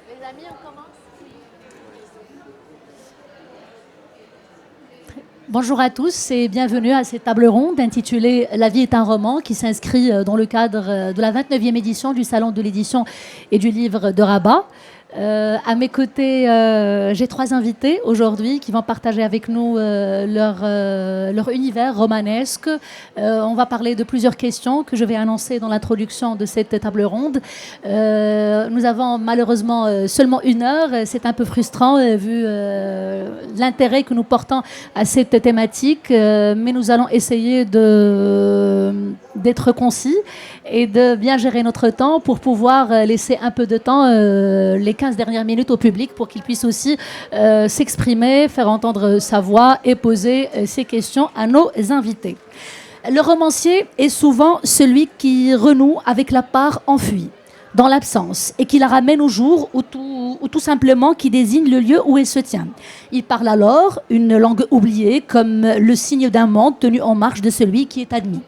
Les amis, on commence. Bonjour à tous et bienvenue à cette table ronde intitulée La vie est un roman qui s'inscrit dans le cadre de la 29e édition du Salon de l'édition et du livre de Rabat. À mes côtés, j'ai trois invités aujourd'hui qui vont partager avec nous leur univers romanesque. On va parler de plusieurs questions que je vais annoncer dans l'introduction de cette table ronde. Nous avons malheureusement seulement 1 heure. C'est un peu frustrant vu l'intérêt que nous portons à cette thématique, mais nous allons essayer d'être concis et de bien gérer notre temps pour pouvoir laisser un peu de temps les 15 dernières minutes au public pour qu'il puisse aussi s'exprimer, faire entendre sa voix et poser ses questions à nos invités. Le romancier est souvent celui qui renoue avec la part enfuie, dans l'absence, et qui la ramène au jour ou tout simplement qui désigne le lieu où elle se tient. Il parle alors une langue oubliée comme le signe d'un monde tenu en marche de celui qui est admis.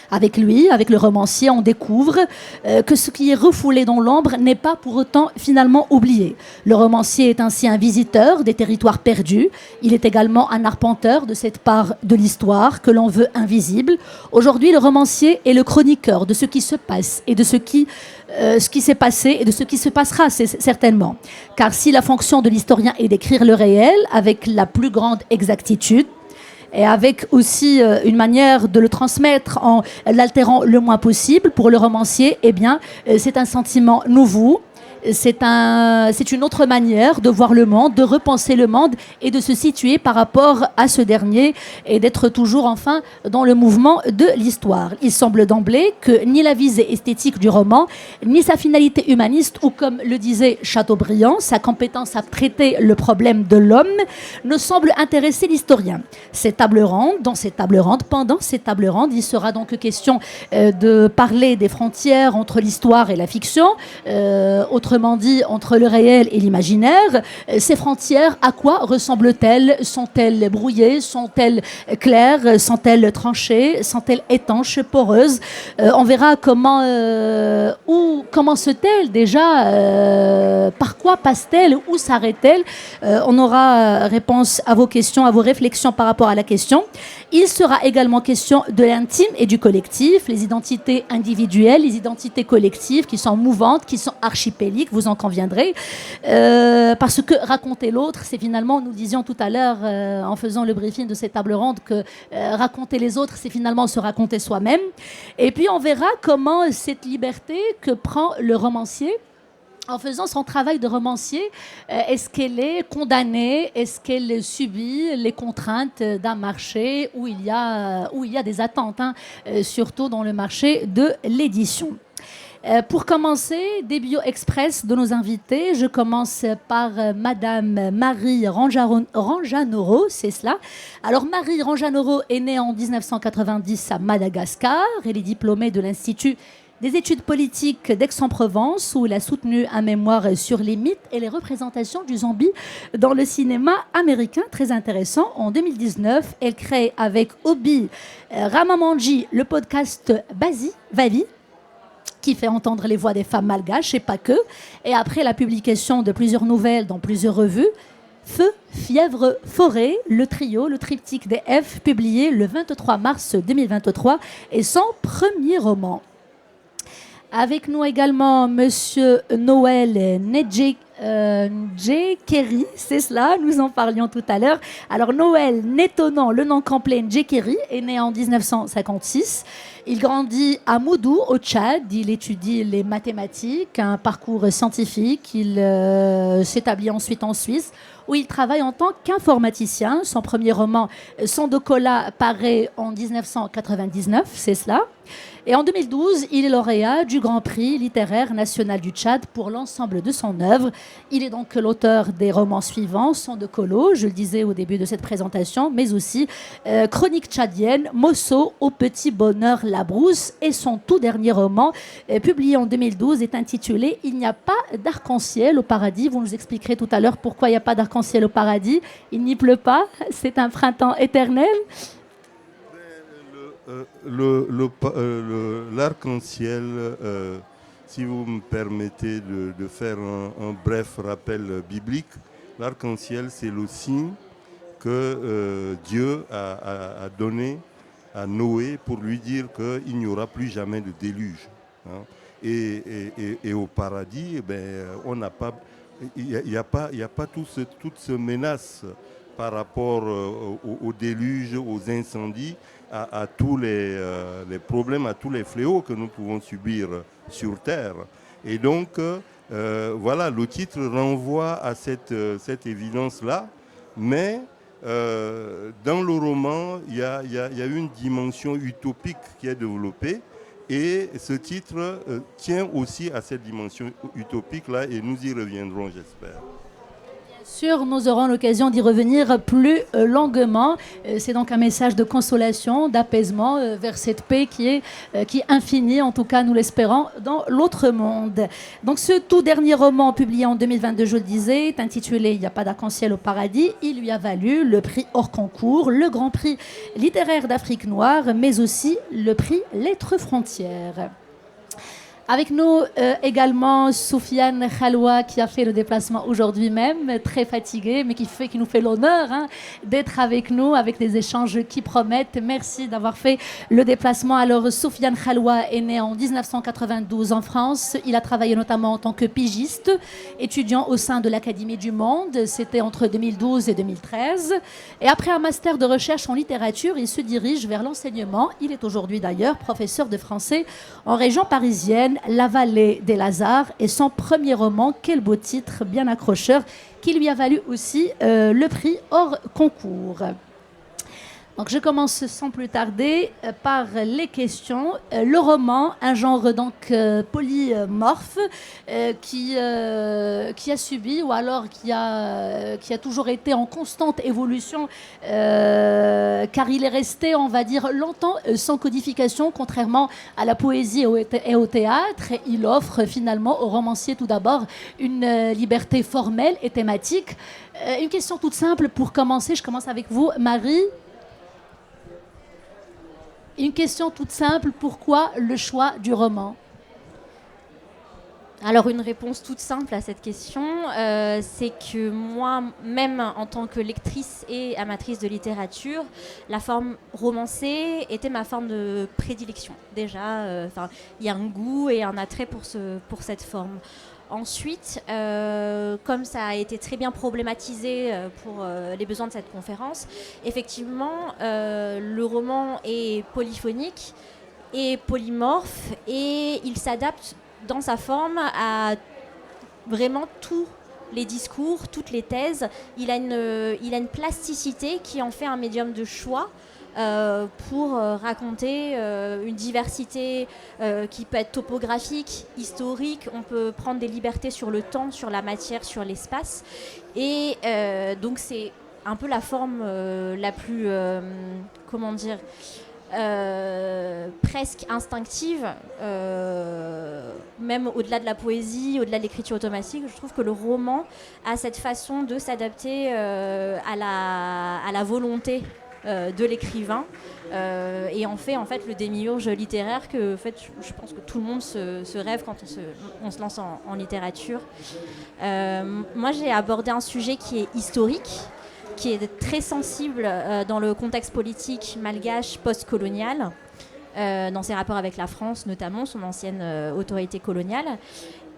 Avec lui, avec le romancier, on découvre que ce qui est refoulé dans l'ombre n'est pas pour autant finalement oublié. Le romancier est ainsi un visiteur des territoires perdus. Il est également un arpenteur de cette part de l'histoire que l'on veut invisible. Aujourd'hui, le romancier est le chroniqueur de ce qui se passe et de ce qui s'est passé et de ce qui se passera certainement. Car si la fonction de l'historien est d'écrire le réel avec la plus grande exactitude, et avec aussi une manière de le transmettre en l'altérant le moins possible, pour le romancier, eh bien, c'est un sentiment nouveau. C'est une autre manière de voir le monde, de repenser le monde et de se situer par rapport à ce dernier et d'être toujours enfin dans le mouvement de l'histoire. Il semble d'emblée que ni la visée esthétique du roman, ni sa finalité humaniste, ou comme le disait Chateaubriand, sa compétence à traiter le problème de l'homme, ne semble intéresser l'historien. Pendant ces tables rondes, il sera donc question de parler des frontières entre l'histoire et la fiction, autrement dit, entre le réel et l'imaginaire. Ces frontières, à quoi ressemblent-elles? Sont-elles brouillées? Sont-elles claires? Sont-elles tranchées? Sont-elles étanches, poreuses? On verra comment commence-t-elle déjà? Par quoi passe-t-elle? Où s'arrête-t-elle? On aura réponse à vos questions, à vos réflexions par rapport à la question. Il sera également question de l'intime et du collectif, les identités individuelles, les identités collectives qui sont mouvantes, qui sont archipéliques, vous en conviendrez, parce que raconter l'autre, c'est finalement, nous disions tout à l'heure en faisant le briefing de cette table ronde, que raconter les autres, c'est finalement se raconter soi-même. Et puis on verra comment cette liberté que prend le romancier en faisant son travail de romancier, est-ce qu'elle est condamnée? Est-ce qu'elle subit les contraintes d'un marché où il y a des attentes, surtout dans le marché de l'édition? Pour commencer, des bio express de nos invités. Je commence par Madame Marie Ranjanoro, c'est cela. Alors Marie Ranjanoro est née en 1990 à Madagascar. Elle est diplômée de l'Institut des études politiques d'Aix-en-Provence, où elle a soutenu un mémoire sur les mythes et les représentations du zombie dans le cinéma américain, très intéressant. En 2019, elle crée avec Obi Ramamanji le podcast Vavi, qui fait entendre les voix des femmes malgaches et pas que. Et après la publication de plusieurs nouvelles dans plusieurs revues, Feu, Fièvre, Forêt, le triptyque des F, publié le 23 mars 2023, est son premier roman. Avec nous également Monsieur Noël Njekeri, c'est cela, nous en parlions tout à l'heure. Alors Noël Nétonan, le nom complet Njekeri, est né en 1956. Il grandit à Moudou, au Tchad. Il étudie les mathématiques, un parcours scientifique. Il s'établit ensuite en Suisse, où il travaille en tant qu'informaticien. Son premier roman, Sandokola, paraît en 1999, c'est cela. Et en 2012, il est lauréat du Grand Prix littéraire national du Tchad pour l'ensemble de son œuvre. Il est donc l'auteur des romans suivants, Sandokolo, je le disais au début de cette présentation, mais aussi Chronique tchadienne, Mosso, Au petit bonheur la brousse, et son tout dernier roman, publié en 2012, est intitulé Il n'y a pas d'arc-en-ciel au paradis. Vous nous expliquerez tout à l'heure pourquoi il n'y a pas d'arc-en-ciel au paradis. Il n'y pleut pas, c'est un printemps éternel. L'arc-en-ciel si vous me permettez de faire un bref rappel biblique, l'arc-en-ciel, c'est le signe que Dieu a donné à Noé pour lui dire qu'il n'y aura plus jamais de déluge. Hein. Et au paradis, on n'a pas, il n'y a pas toute ce menace par rapport au déluge, aux incendies, à tous les problèmes, à tous les fléaux que nous pouvons subir sur Terre. Et donc, voilà, le titre renvoie à cette évidence-là, mais dans le roman, il y a une dimension utopique qui est développée, et ce titre tient aussi à cette dimension utopique-là, et nous y reviendrons, j'espère. Sûr, nous aurons l'occasion d'y revenir plus longuement. C'est donc un message de consolation, d'apaisement vers cette paix qui est infinie, en tout cas nous l'espérons, dans l'autre monde. Donc ce tout dernier roman publié en 2022, je le disais, est intitulé « Il n'y a pas d'arc-en-ciel au paradis ». Il lui a valu le prix hors concours, le Grand Prix littéraire d'Afrique noire, mais aussi le prix Lettres Frontières. Avec nous également Soufiane Khalwa qui a fait le déplacement aujourd'hui même, très fatigué, mais qui nous fait l'honneur d'être avec nous, avec des échanges qui promettent. Merci d'avoir fait le déplacement. Alors Soufiane Khalwa est né en 1992 en France. Il a travaillé notamment en tant que pigiste, étudiant au sein de l'Académie du Monde. C'était entre 2012 et 2013. Et après un master de recherche en littérature, il se dirige vers l'enseignement. Il est aujourd'hui d'ailleurs professeur de français en région parisienne, La Vallée des Lazars, et son premier roman, quel beau titre, bien accrocheur, qui lui a valu aussi le prix hors concours. Donc je commence sans plus tarder par les questions. Le roman, un genre donc polymorphe qui a subi ou alors qui a toujours été en constante évolution car il est resté, on va dire, longtemps sans codification, contrairement à la poésie et au théâtre. Il offre finalement au romancier tout d'abord une liberté formelle et thématique. Une question toute simple pour commencer, je commence avec vous, Marie. Une question toute simple, pourquoi le choix du roman ? Alors une réponse toute simple à cette question, c'est que moi, même en tant que lectrice et amatrice de littérature, la forme romancée était ma forme de prédilection. Déjà, il y a un goût et un attrait pour cette forme. Ensuite, comme ça a été très bien problématisé pour les besoins de cette conférence, effectivement, le roman est polyphonique et polymorphe et il s'adapte dans sa forme à vraiment tous les discours, toutes les thèses. Il a une plasticité qui en fait un médium de choix pour raconter une diversité qui peut être topographique, historique. On peut prendre des libertés sur le temps, sur la matière, sur l'espace. Et donc c'est un peu la forme la plus, presque instinctive, même au-delà de la poésie, au-delà de l'écriture automatique. Je trouve que le roman a cette façon de s'adapter à la volonté de l'écrivain et en fait le démiurge littéraire que en fait, je pense que tout le monde se rêve quand on se lance en littérature. Moi j'ai abordé un sujet qui est historique, qui est très sensible dans le contexte politique malgache post-colonial, dans ses rapports avec la France notamment, son ancienne autorité coloniale.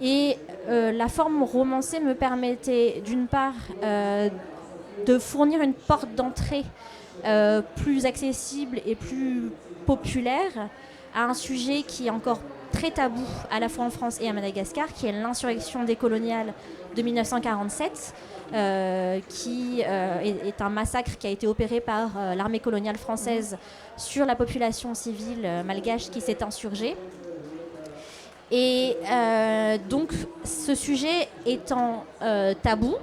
Et la forme romancée me permettait d'une part de fournir une porte d'entrée plus accessible et plus populaire à un sujet qui est encore très tabou à la fois en France et à Madagascar, qui est l'insurrection décoloniale de 1947, qui est un massacre qui a été opéré par l'armée coloniale française sur la population civile malgache qui s'est insurgée. Et donc ce sujet étant tabou,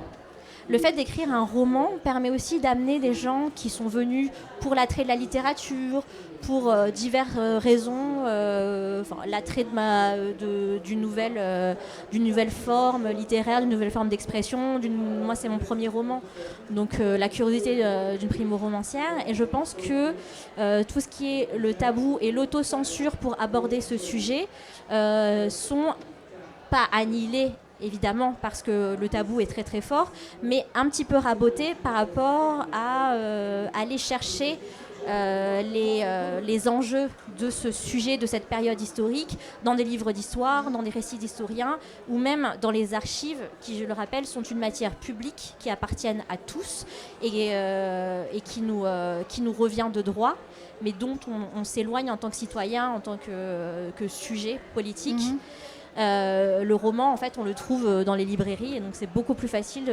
le fait d'écrire un roman permet aussi d'amener des gens qui sont venus pour l'attrait de la littérature, pour diverses raisons, l'attrait d'une nouvelle forme littéraire, d'une nouvelle forme d'expression. Moi, c'est mon premier roman, donc la curiosité d'une primo-romancière. Et je pense que tout ce qui est le tabou et l'autocensure pour aborder ce sujet sont pas annihilé, évidemment, parce que le tabou est très très fort, mais un petit peu raboté par rapport à aller chercher les enjeux de ce sujet, de cette période historique, dans des livres d'histoire, dans des récits d'historiens, ou même dans les archives, qui, je le rappelle, sont une matière publique qui appartiennent à tous et qui nous revient de droit, mais dont on s'éloigne en tant que citoyen, en tant que sujet politique. Le roman, en fait, on le trouve dans les librairies, et donc c'est beaucoup plus facile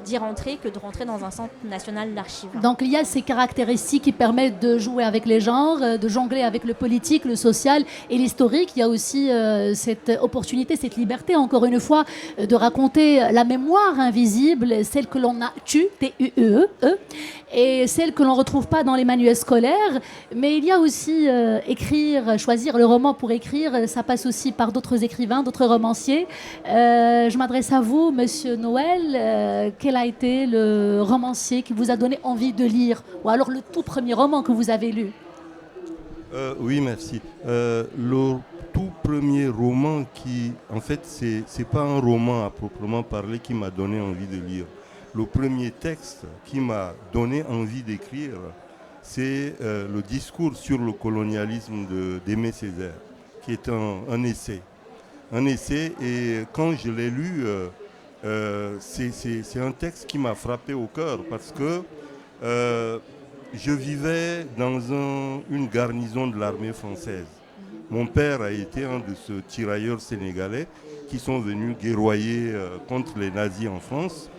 d'y rentrer que de rentrer dans un centre national d'archives. Donc il y a ces caractéristiques qui permettent de jouer avec les genres, de jongler avec le politique, le social et l'historique. Il y a aussi cette opportunité, cette liberté, encore une fois, de raconter la mémoire invisible, celle que l'on a tue, T-U-E-E, et celle que l'on ne retrouve pas dans les manuels scolaires. Mais il y a aussi écrire, choisir le roman pour écrire, ça passe aussi par d'autres écrivains, d'autres romanciers. Je m'adresse à vous, Monsieur Noël. Quel a été le romancier qui vous a donné envie de lire, ou alors le tout premier roman que vous avez lu? Oui, merci. Le tout premier roman qui, en fait, c'est pas un roman à proprement parler qui m'a donné envie de lire. Le premier texte qui m'a donné envie d'écrire, c'est le discours sur le colonialisme d'Aimé Césaire, qui est un essai. Un essai, et quand je l'ai lu, c'est un texte qui m'a frappé au cœur, parce que je vivais dans une garnison de l'armée française. Mon père a été un de ces tirailleurs sénégalais qui sont venus guerroyer contre les nazis en France,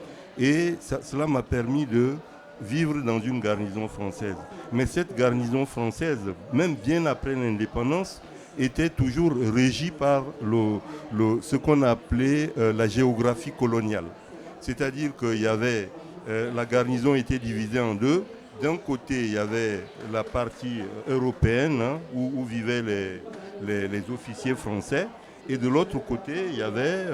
et cela m'a permis de vivre dans une garnison française. Mais cette garnison française, même bien après l'indépendance, était toujours régie par ce qu'on appelait la géographie coloniale. C'est-à-dire que la garnison était divisée en deux. D'un côté, il y avait la partie européenne, hein, où vivaient les officiers français. Et de l'autre côté, il y avait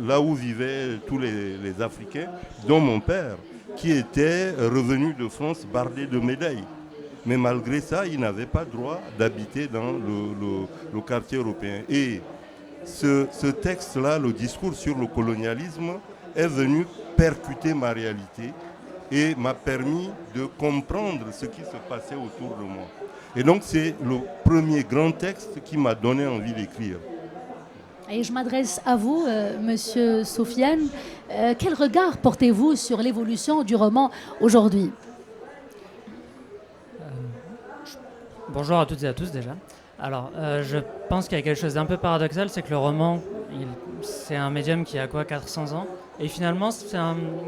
là où vivaient tous les Africains, dont mon père, qui était revenu de France bardé de médailles. Mais malgré ça, il n'avait pas droit d'habiter dans le quartier européen. Et ce texte-là, le discours sur le colonialisme, est venu percuter ma réalité et m'a permis de comprendre ce qui se passait autour de moi. Et donc c'est le premier grand texte qui m'a donné envie d'écrire. Et je m'adresse à vous, Monsieur Sofiane. Quel regard portez-vous sur l'évolution du roman aujourd'hui? Bonjour à toutes et à tous déjà. Alors, je pense qu'il y a quelque chose d'un peu paradoxal, c'est que le roman, c'est un médium qui a 400 ans. Et finalement, c'est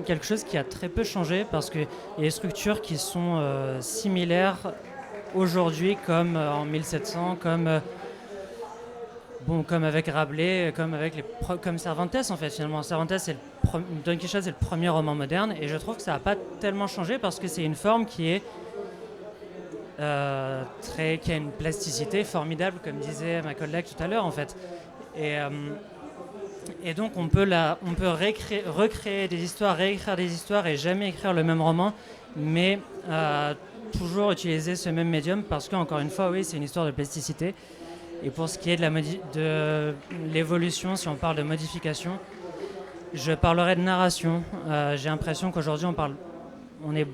quelque chose qui a très peu changé parce qu'il y a des structures qui sont similaires aujourd'hui comme en 1700, comme avec Rabelais, comme Cervantes en fait. Finalement, Cervantes, Don Quichotte, c'est le premier roman moderne. Et je trouve que ça n'a pas tellement changé parce que c'est une forme qui est qui a une plasticité formidable, comme disait ma collègue tout à l'heure en fait. Et donc on peut recréer des histoires, réécrire des histoires et jamais écrire le même roman, mais toujours utiliser ce même médium parce qu'encore une fois, oui, c'est une histoire de plasticité. Et pour ce qui est de l'évolution, si on parle de modification, je parlerai de narration. J'ai l'impression qu'aujourd'hui on est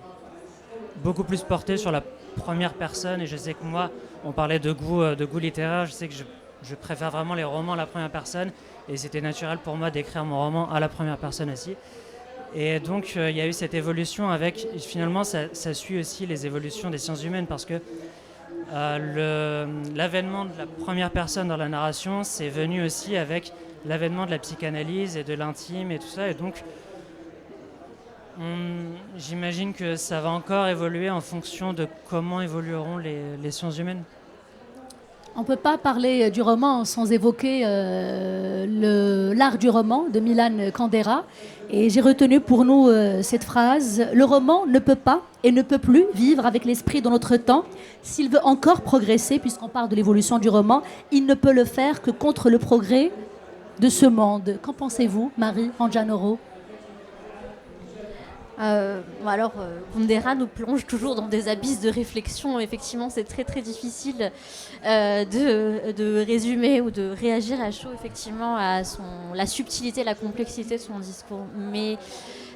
beaucoup plus porté sur la première personne, et je sais que moi, on parlait de goût littéraire, je sais que je préfère vraiment les romans à la première personne, et c'était naturel pour moi d'écrire mon roman à la première personne aussi. Et donc il y a eu cette évolution avec, finalement ça suit aussi les évolutions des sciences humaines, parce que l'avènement de la première personne dans la narration, c'est venu aussi avec l'avènement de la psychanalyse et de l'intime et tout ça, et donc j'imagine que ça va encore évoluer en fonction de comment évolueront les sciences humaines. On ne peut pas parler du roman sans évoquer l'art du roman de Milan Kundera. Et j'ai retenu pour nous cette phrase: le roman ne peut pas et ne peut plus vivre avec l'esprit de notre temps. S'il veut encore progresser, puisqu'on parle de l'évolution du roman, il ne peut le faire que contre le progrès de ce monde. Qu'en pensez-vous, Marie Angianoro? Kundera nous plonge toujours dans des abysses de réflexion. Effectivement, c'est très très difficile de résumer ou de réagir à chaud effectivement à la subtilité, la complexité de son discours. Mais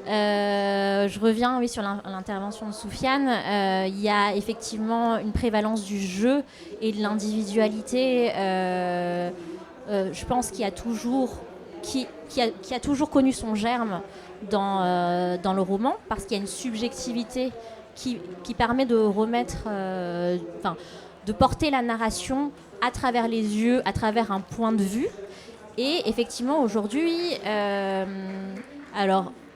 je reviens sur l'intervention de Soufiane. Il y a effectivement une prévalence du jeu et de l'individualité. Je pense qu'il y a toujours qui a toujours connu son germe dans le roman, parce qu'il y a une subjectivité qui permet de remettre, de porter la narration à travers les yeux, à travers un point de vue. Et effectivement, aujourd'hui,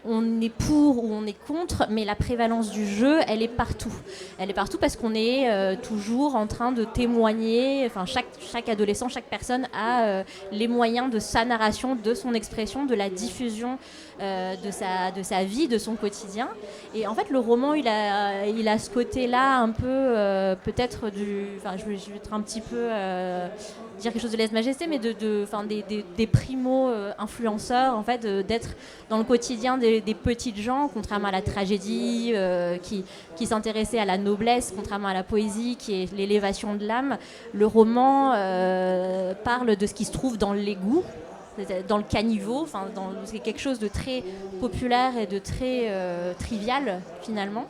on est pour ou on est contre, mais la prévalence du jeu, elle est partout. Elle est partout parce qu'on est toujours en train de témoigner. Enfin, chaque adolescent, chaque personne a les moyens de sa narration, de son expression, de la diffusion de sa vie, de son quotidien. Et en fait, le roman, il a ce côté-là un peu, peut-être Enfin, je vais être un petit peu... dire quelque chose de lèse-majesté, mais des primo-influenceurs, en fait, d'être dans le quotidien des petites gens, contrairement à la tragédie qui s'intéressait à la noblesse, contrairement à la poésie qui est l'élévation de l'âme. Le roman parle de ce qui se trouve dans l'égout, dans le caniveau, c'est quelque chose de très populaire et de très trivial finalement.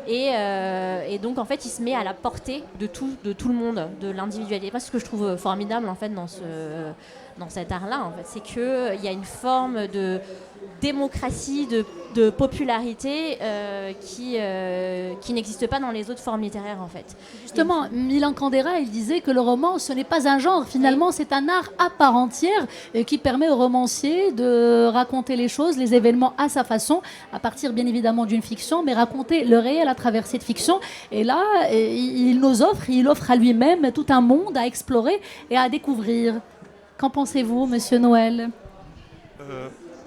Et donc en fait il se met à la portée de tout le monde, de l'individualité. Moi, ce que je trouve formidable en fait dans cet art-là, en fait, c'est qu'il y a une forme de démocratie, de popularité qui n'existe pas dans les autres formes littéraires en fait. Justement, Milan Kundera, il disait que le roman, ce n'est pas un genre, finalement c'est un art à part entière qui permet au romancier de raconter les choses, les événements à sa façon, à partir bien évidemment d'une fiction, mais raconter le réel à travers cette fiction. Et là, il offre à lui-même tout un monde à explorer et à découvrir. Qu'en pensez-vous, Monsieur Noël ?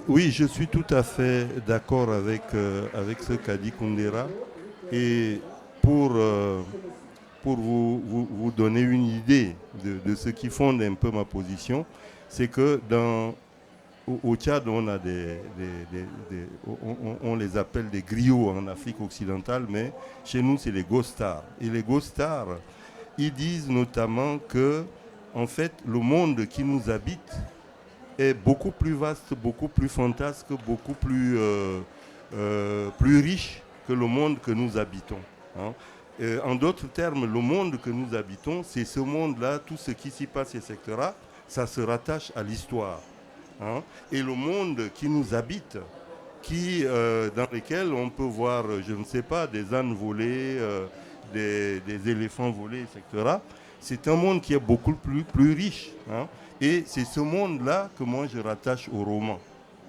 Oui, je suis tout à fait d'accord avec ce qu'a dit Kundera. Et pour vous donner une idée de ce qui fonde un peu ma position, c'est que au Tchad, on a on les appelle des griots en Afrique occidentale, mais chez nous, c'est les Gostards. Et les Gostards, ils disent notamment que, en fait, le monde qui nous habite est beaucoup plus vaste, beaucoup plus fantasque, beaucoup plus riche que le monde que nous habitons. Hein. En d'autres termes, le monde que nous habitons, c'est ce monde-là, tout ce qui s'y passe, etc., ça se rattache à l'histoire. Hein. Et le monde qui nous habite, dans lequel on peut voir, je ne sais pas, des ânes volés, des éléphants volés, etc., c'est un monde qui est beaucoup plus riche. Hein. Et c'est ce monde-là que moi je rattache au roman.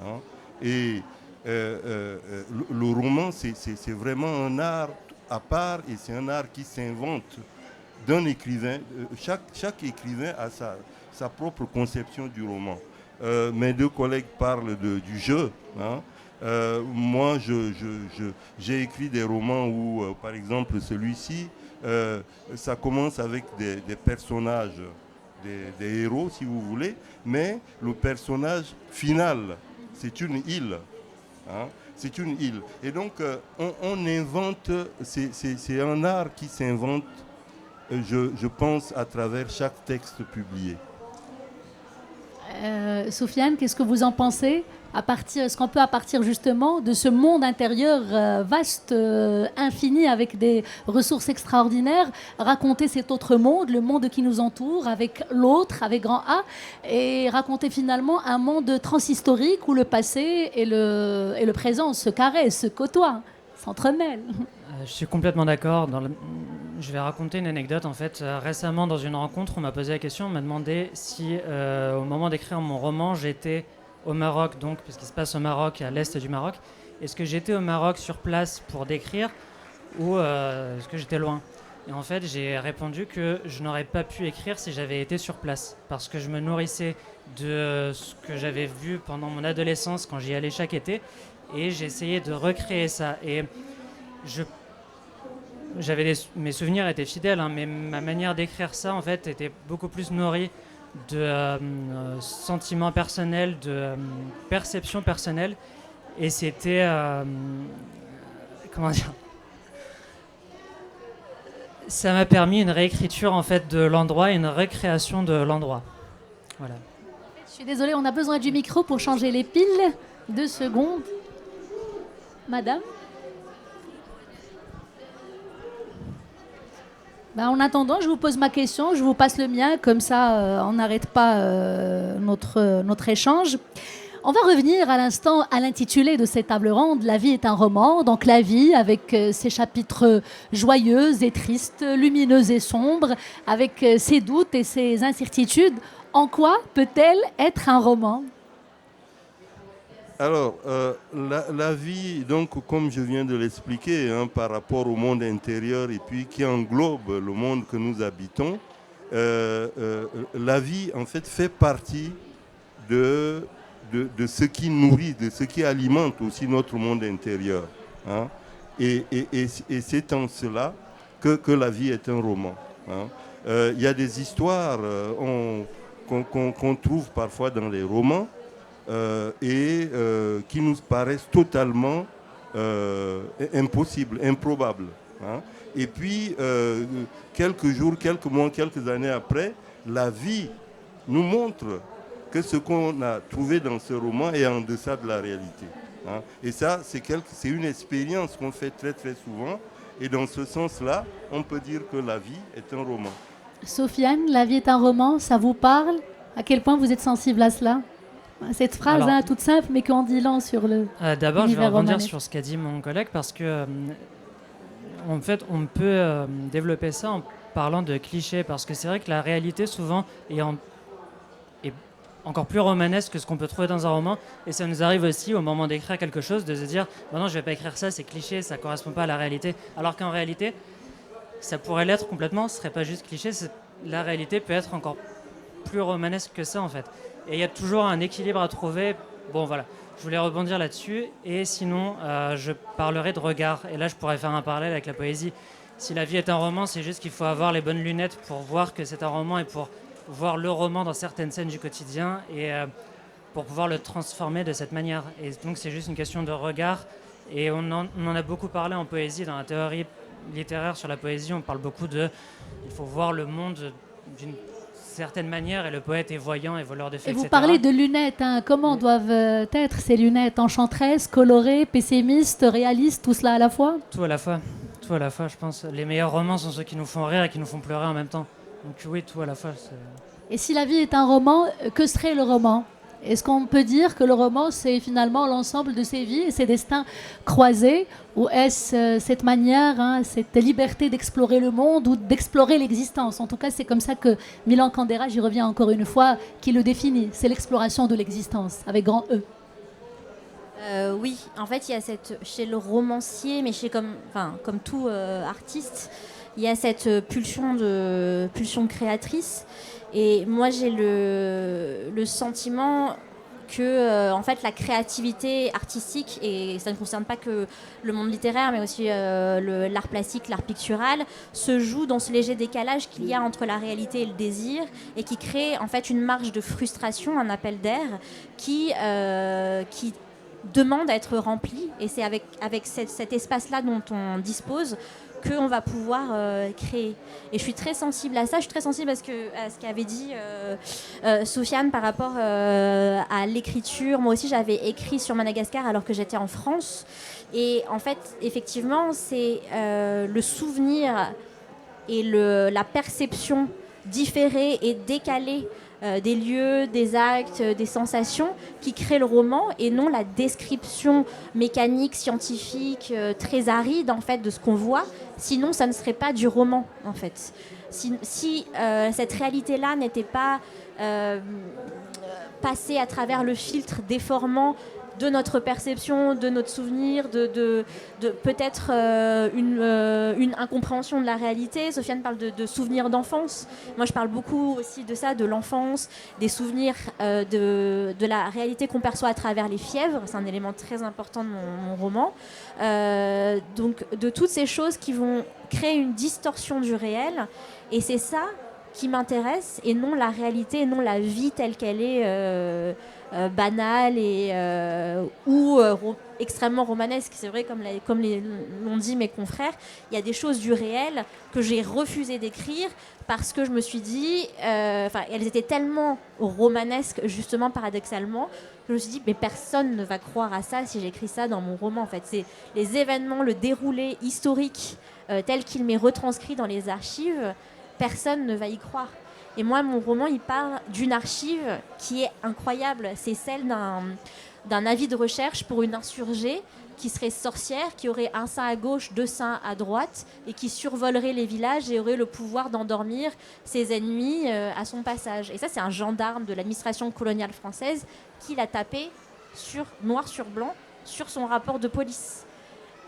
Hein. Et le roman, c'est vraiment un art à part, et c'est un art qui s'invente d'un écrivain. Chaque écrivain a sa propre conception du roman. Mes deux collègues parlent du jeu. Hein. Moi, j'ai écrit des romans où, par exemple, celui-ci, ça commence avec des personnages, des héros, si vous voulez, mais le personnage final, c'est une île. Hein, c'est une île. Et donc, on invente, c'est un art qui s'invente, je pense, à travers chaque texte publié. Soufiane, qu'est-ce que vous en pensez ? Est-ce qu'on peut, à partir justement de ce monde intérieur vaste, infini, avec des ressources extraordinaires, raconter cet autre monde, le monde qui nous entoure, avec l'autre, avec grand A, et raconter finalement un monde transhistorique où le passé et le présent se caressent, se côtoient, s'entremêlent. Je suis complètement d'accord. Je vais raconter une anecdote. En fait, récemment, dans une rencontre, on m'a posé la question, on m'a demandé si, au moment d'écrire mon roman, j'étais au Maroc, donc, puisqu'il se passe au Maroc, à l'est du Maroc. Est-ce que j'étais au Maroc sur place pour décrire ou est-ce que j'étais loin ? Et en fait, j'ai répondu que je n'aurais pas pu écrire si j'avais été sur place, parce que je me nourrissais de ce que j'avais vu pendant mon adolescence quand j'y allais chaque été, et j'essayais de recréer ça. Et mes souvenirs étaient fidèles, hein, mais ma manière d'écrire ça, en fait, était beaucoup plus nourrie de sentiments personnels, de perceptions personnelles. Et c'était comment dire, ça m'a permis une réécriture en fait de l'endroit et une recréation de l'endroit. Voilà. Je suis désolée, on a besoin du micro pour changer les piles. 2 secondes. Madame. En attendant, je vous pose ma question, je vous passe le mien, comme ça on n'arrête pas notre échange. On va revenir à l'instant à l'intitulé de cette table ronde. La vie est un roman, donc la vie avec ses chapitres joyeux et tristes, lumineux et sombres, avec ses doutes et ses incertitudes. En quoi peut-elle être un roman ? Alors, la vie, donc, comme je viens de l'expliquer, par rapport au monde intérieur et puis qui englobe le monde que nous habitons, la vie, en fait partie de ce qui nourrit, de ce qui alimente aussi notre monde intérieur. Hein. Et c'est en cela que la vie est un roman. Il y a des histoires qu'on trouve parfois dans les romans, qui nous paraissent totalement impossibles, improbables. Hein. Et puis, quelques jours, quelques mois, quelques années après, la vie nous montre que ce qu'on a trouvé dans ce roman est en deçà de la réalité. Hein. Et ça, c'est une expérience qu'on fait très très souvent. Et dans ce sens-là, on peut dire que la vie est un roman. Sofiane, la vie est un roman, ça vous parle ? À quel point vous êtes sensible à cela ? Cette phrase toute simple, mais qu'on dit long sur le. D'abord, je vais rebondir sur ce qu'a dit mon collègue, parce que en fait, on peut développer ça en parlant de clichés, parce que c'est vrai que la réalité souvent est encore plus romanesque que ce qu'on peut trouver dans un roman, et ça nous arrive aussi au moment d'écrire quelque chose de se dire non, je vais pas écrire ça, c'est cliché, ça correspond pas à la réalité, alors qu'en réalité, ça pourrait l'être complètement, ce serait pas juste cliché, la réalité peut être encore plus romanesque que ça en fait. Et il y a toujours un équilibre à trouver. Bon, voilà, je voulais rebondir là-dessus. Et sinon, je parlerai de regard. Et là, je pourrais faire un parallèle avec la poésie. Si la vie est un roman, c'est juste qu'il faut avoir les bonnes lunettes pour voir que c'est un roman et pour voir le roman dans certaines scènes du quotidien et pour pouvoir le transformer de cette manière. Et donc, c'est juste une question de regard. Et on en a beaucoup parlé en poésie, dans la théorie littéraire sur la poésie. On parle beaucoup il faut voir le monde d'une certaine manière, et le poète est voyant et voleur d'effets, etc. Et vous parlez de lunettes, comment doivent être ces lunettes ? Enchanteresses, colorées, pessimistes, réalistes, tout cela à la fois ? Tout à la fois, je pense. Les meilleurs romans sont ceux qui nous font rire et qui nous font pleurer en même temps. Donc oui, tout à la fois. Et si la vie est un roman, que serait le roman ? Est-ce qu'on peut dire que le roman, c'est finalement l'ensemble de ses vies et ses destins croisés ? Ou est-ce cette manière, cette liberté d'explorer le monde ou d'explorer l'existence ? En tout cas, c'est comme ça que Milan Kundera, j'y reviens encore une fois, qui le définit. C'est l'exploration de l'existence, avec grand E. Oui, en fait, il y a chez le romancier, mais comme tout artiste, il y a cette pulsion créatrice. Et moi, j'ai le sentiment que en fait, la créativité artistique, et ça ne concerne pas que le monde littéraire, mais aussi l'art plastique, l'art pictural, se joue dans ce léger décalage qu'il y a entre la réalité et le désir, et qui crée en fait une marge de frustration, un appel d'air qui demande à être rempli. Et c'est avec cet espace-là dont on dispose qu'on va pouvoir créer. Et je suis très sensible à ça. Je suis très sensible à ce qu'avait dit Sofiane par rapport à l'écriture. Moi aussi, j'avais écrit sur Madagascar alors que j'étais en France. Et en fait, effectivement, c'est le souvenir et la perception différée et décalée des lieux, des actes, des sensations qui créent le roman, et non la description mécanique, scientifique, très aride en fait de ce qu'on voit. Sinon, ça ne serait pas du roman en fait. Si cette réalité-là n'était pas passée à travers le filtre déformant de notre perception, de notre souvenir, de peut-être une incompréhension de la réalité. Sofiane parle de souvenirs d'enfance. Moi, je parle beaucoup aussi de ça, de l'enfance, des souvenirs de la réalité qu'on perçoit à travers les fièvres. C'est un élément très important de mon roman. Donc, de toutes ces choses qui vont créer une distorsion du réel. Et c'est ça qui m'intéresse, et non la réalité, et non la vie telle qu'elle est banale, et où extrêmement romanesque. C'est vrai, comme l'ont dit mes confrères, il y a des choses du réel que j'ai refusé d'écrire parce que je me suis dit, elles étaient tellement romanesques, justement, paradoxalement, que je me suis dit, mais personne ne va croire à ça si j'écris ça dans mon roman. En fait, c'est les événements, le déroulé historique tel qu'il m'est retranscrit dans les archives, personne ne va y croire. Et moi, mon roman, il parle d'une archive qui est incroyable. C'est celle d'un avis de recherche pour une insurgée qui serait sorcière, qui aurait un sein à gauche, 2 seins à droite, et qui survolerait les villages et aurait le pouvoir d'endormir ses ennemis à son passage. Et ça, c'est un gendarme de l'administration coloniale française qui l'a tapé noir sur blanc sur son rapport de police.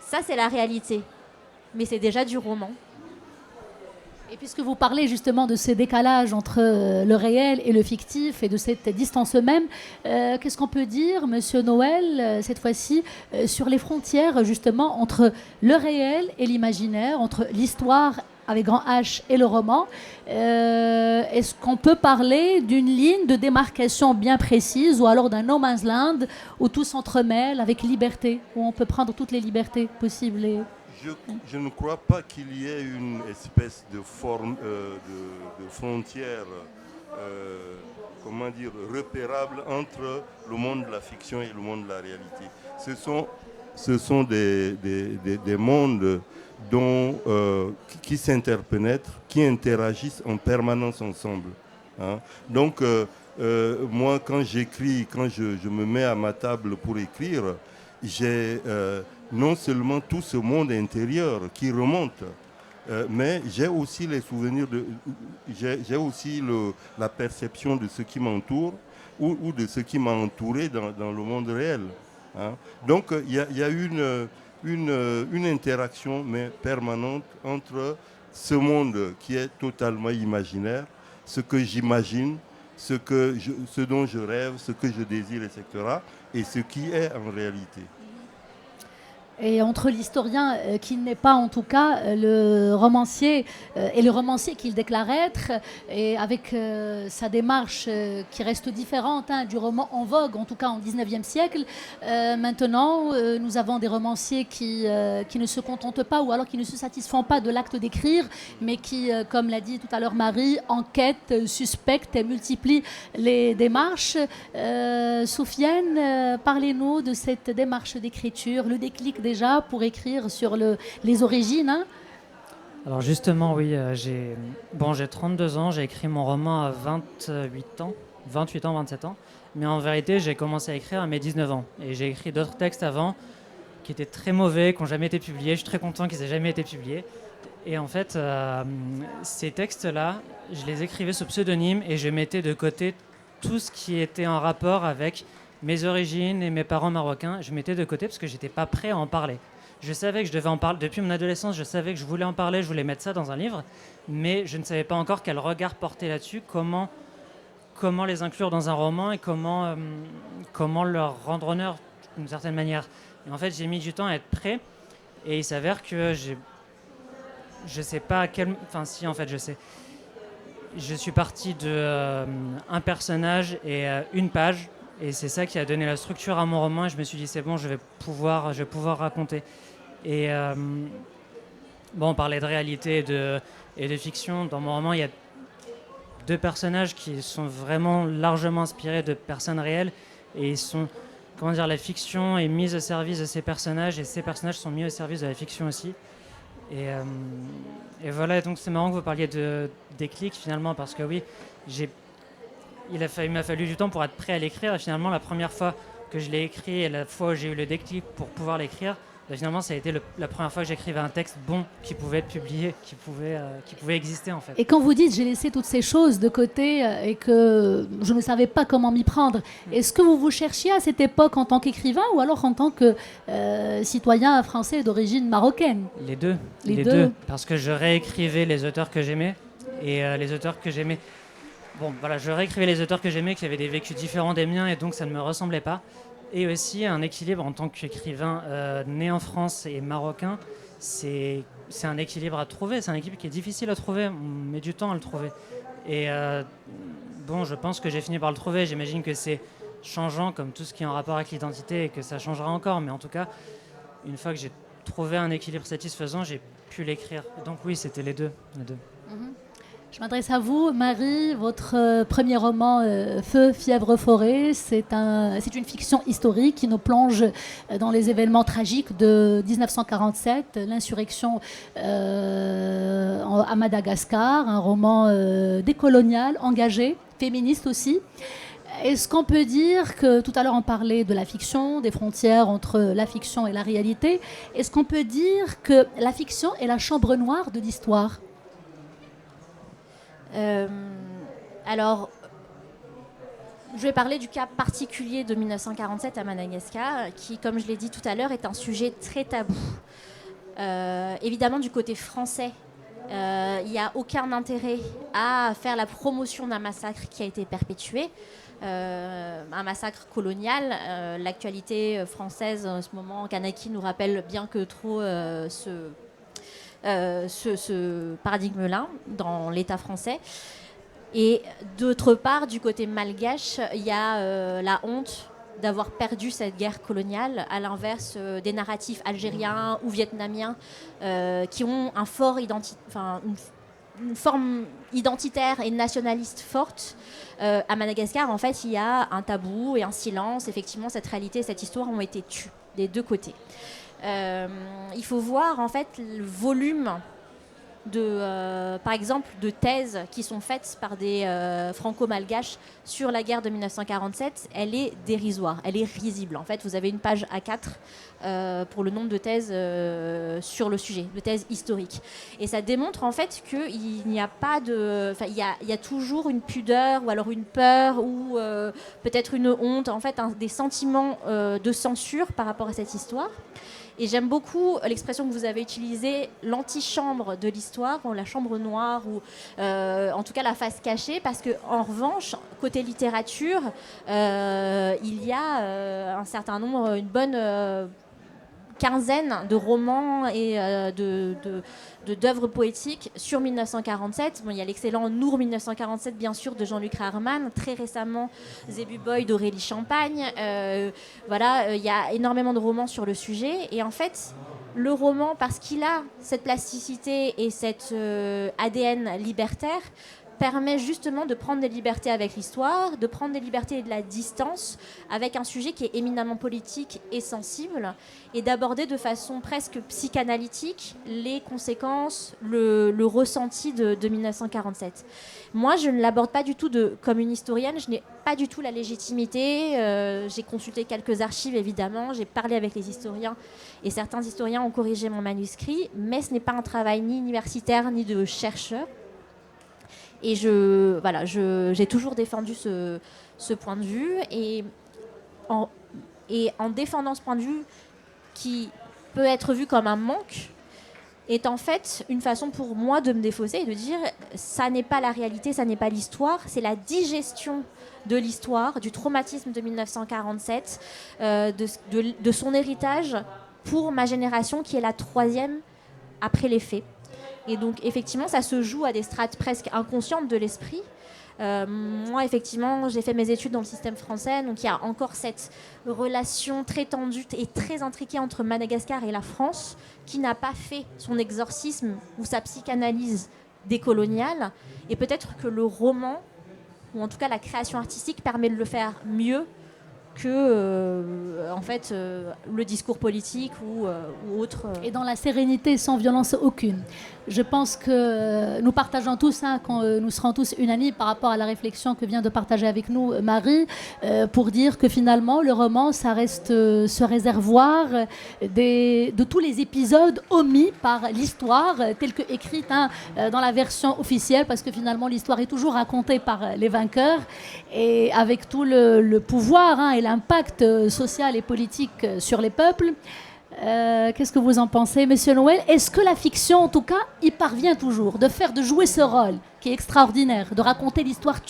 Ça, c'est la réalité. Mais c'est déjà du roman. Et puisque vous parlez justement de ce décalage entre le réel et le fictif et de cette distance même, qu'est-ce qu'on peut dire, Monsieur Noël, cette fois-ci, sur les frontières justement entre le réel et l'imaginaire, entre l'histoire avec grand H et le roman? Est-ce qu'on peut parler d'une ligne de démarcation bien précise ou alors d'un no man's land où tout s'entremêle avec liberté, où on peut prendre toutes les libertés possibles Je ne crois pas qu'il y ait une espèce de frontière repérable entre le monde de la fiction et le monde de la réalité. Ce sont des mondes qui s'interpénètrent, qui interagissent en permanence ensemble. Hein. Donc, moi, quand j'écris, quand je me mets à ma table pour écrire, j'ai non seulement tout ce monde intérieur qui remonte, mais j'ai aussi les souvenirs, j'ai aussi la perception de ce qui m'entoure ou de ce qui m'a entouré dans le monde réel. Hein. Donc il y a une interaction mais permanente entre ce monde qui est totalement imaginaire, ce que j'imagine, ce dont je rêve, ce que je désire, etc., et ce qui est en réalité. Et entre l'historien qui n'est pas en tout cas le romancier et le romancier qu'il déclare être, et avec sa démarche qui reste différente du roman en vogue, en tout cas en 19e siècle. Maintenant, nous avons des romanciers qui ne se contentent pas ou alors qui ne se satisfont pas de l'acte d'écrire, mais qui, comme l'a dit tout à l'heure Marie, enquêtent, suspectent et multiplient les démarches. Soufiane, parlez-nous de cette démarche d'écriture, le déclic déjà pour écrire sur les origines. Hein. Alors justement, oui, j'ai 32 ans, j'ai écrit mon roman à 28 ans, 27 ans, mais en vérité, j'ai commencé à écrire à mes 19 ans. Et j'ai écrit d'autres textes avant qui étaient très mauvais, qui n'ont jamais été publiés. Je suis très content qu'ils aient jamais été publiés. Et en fait, ces textes-là, je les écrivais sous pseudonyme et je mettais de côté tout ce qui était en rapport avec mes origines et mes parents marocains. Je mettais de côté parce que j'étais pas prêt à en parler. Je savais que je devais en parler. Depuis mon adolescence, je savais que je voulais en parler, je voulais mettre ça dans un livre, mais je ne savais pas encore quel regard porter là-dessus, comment les inclure dans un roman et comment leur rendre honneur d'une certaine manière. Et en fait, j'ai mis du temps à être prêt et il s'avère que je sais pas à quel... Enfin si, en fait, je sais. Je suis parti de un personnage et une page. Et c'est ça qui a donné la structure à mon roman. Et je me suis dit, c'est bon, je vais pouvoir raconter. Et on parlait de réalité et de fiction. Dans mon roman, il y a 2 personnages qui sont vraiment largement inspirés de personnes réelles. Et ils sont, la fiction est mise au service de ces personnages. Et ces personnages sont mis au service de la fiction aussi. Et voilà, donc c'est marrant que vous parliez de déclic finalement, parce que oui, il m'a fallu du temps pour être prêt à l'écrire. Et finalement, la première fois que je l'ai écrit et la fois où j'ai eu le déclic pour pouvoir l'écrire, finalement, ça a été la première fois que j'écrivais un texte bon, qui pouvait être publié, qui pouvait exister en fait. Et quand vous dites j'ai laissé toutes ces choses de côté et que je ne savais pas comment m'y prendre, est-ce que vous cherchiez à cette époque en tant qu'écrivain ou alors en tant que citoyen français d'origine marocaine? Les deux. Les deux. Parce que je réécrivais les auteurs que j'aimais et les auteurs que j'aimais. Bon, voilà, je réécrivais les auteurs que j'aimais qui avaient des vécus différents des miens et donc ça ne me ressemblait pas. Et aussi un équilibre en tant qu'écrivain né en France et marocain, c'est un équilibre à trouver. C'est un équilibre qui est difficile à trouver, on met du temps à le trouver. Et je pense que j'ai fini par le trouver. J'imagine que c'est changeant comme tout ce qui est en rapport avec l'identité et que ça changera encore. Mais en tout cas, une fois que j'ai trouvé un équilibre satisfaisant, j'ai pu l'écrire. Donc oui, c'était les deux. Je m'adresse à vous, Marie. Votre premier roman, Feu, fièvre, forêt, c'est une fiction historique qui nous plonge dans les événements tragiques de 1947, l'insurrection à Madagascar, un roman décolonial, engagé, féministe aussi. Est-ce qu'on peut dire que, tout à l'heure on parlait de la fiction, des frontières entre la fiction et la réalité, est-ce qu'on peut dire que la fiction est la chambre noire de l'histoire ? Alors, je vais parler du cas particulier de 1947 à Madagascar, qui, comme je l'ai dit tout à l'heure, est un sujet très tabou. Évidemment, du côté français, il n'y a aucun intérêt à faire la promotion d'un massacre qui a été perpétué, un massacre colonial. L'actualité française en ce moment, Kanaki nous rappelle bien que trop ce paradigme-là dans l'État français. Et d'autre part, du côté malgache, il y a la honte d'avoir perdu cette guerre coloniale, à l'inverse des narratifs algériens ou vietnamiens qui ont un fort une forme identitaire et nationaliste forte. À Madagascar, en fait, il y a un tabou et un silence. Effectivement, cette réalité, cette histoire ont été tues des deux côtés. Il faut voir en fait le volume par exemple, de thèses qui sont faites par des franco-malgaches sur la guerre de 1947. Elle est dérisoire, elle est risible. En fait, vous avez une page A4 pour le nombre de thèses sur le sujet, de thèses historiques. Et ça démontre en fait qu'il n'y a pas de... Enfin, il y a toujours une pudeur ou alors une peur ou peut-être une honte, en fait, des sentiments de censure par rapport à cette histoire. Et j'aime beaucoup l'expression que vous avez utilisée, l'antichambre de l'histoire, ou la chambre noire, ou en tout cas la face cachée, parce qu'en revanche, côté littérature, il y a un certain nombre, une bonne quinzaine de romans et d'œuvres poétiques sur 1947. Bon, il y a l'excellent Nour 1947, bien sûr, de Jean-Luc Reherman. Très récemment, Zébu Boy d'Aurélie Champagne. Voilà, il y a énormément de romans sur le sujet. Et en fait, le roman, parce qu'il a cette plasticité et cet ADN libertaire, permet justement de prendre des libertés avec l'histoire, de prendre des libertés et de la distance avec un sujet qui est éminemment politique et sensible, et d'aborder de façon presque psychanalytique les conséquences, le ressenti de 1947. Moi, je ne l'aborde pas du tout comme une historienne, je n'ai pas du tout la légitimité, j'ai consulté quelques archives évidemment, j'ai parlé avec les historiens, et certains historiens ont corrigé mon manuscrit, mais ce n'est pas un travail ni universitaire ni de chercheur. Et j'ai toujours défendu ce point de vue. Et en défendant ce point de vue qui peut être vu comme un manque, est en fait une façon pour moi de me défausser et de dire ça n'est pas la réalité, ça n'est pas l'histoire, c'est la digestion de l'histoire, du traumatisme de 1947, de son héritage pour ma génération qui est la troisième après les faits. Et donc, effectivement, ça se joue à des strates presque inconscientes de l'esprit. Moi, effectivement, j'ai fait mes études dans le système français, donc il y a encore cette relation très tendue et très intriquée entre Madagascar et la France, qui n'a pas fait son exorcisme ou sa psychanalyse décoloniale. Et peut-être que le roman, ou en tout cas la création artistique, permet de le faire mieux que en fait, le discours politique ou autre. Et dans la sérénité, sans violence aucune. Je pense que nous partageons tous, nous serons tous unanimes par rapport à la réflexion que vient de partager avec nous Marie, pour dire que finalement, le roman, ça reste ce réservoir de tous les épisodes omis par l'histoire, telle que écrite dans la version officielle, parce que finalement, l'histoire est toujours racontée par les vainqueurs, et avec tout le pouvoir et l'impact social et politique sur les peuples. Qu'est-ce que vous en pensez, Monsieur Noël? Est-ce que la fiction, en tout cas, y parvient toujours, de jouer ce rôle qui est extraordinaire, de raconter l'histoire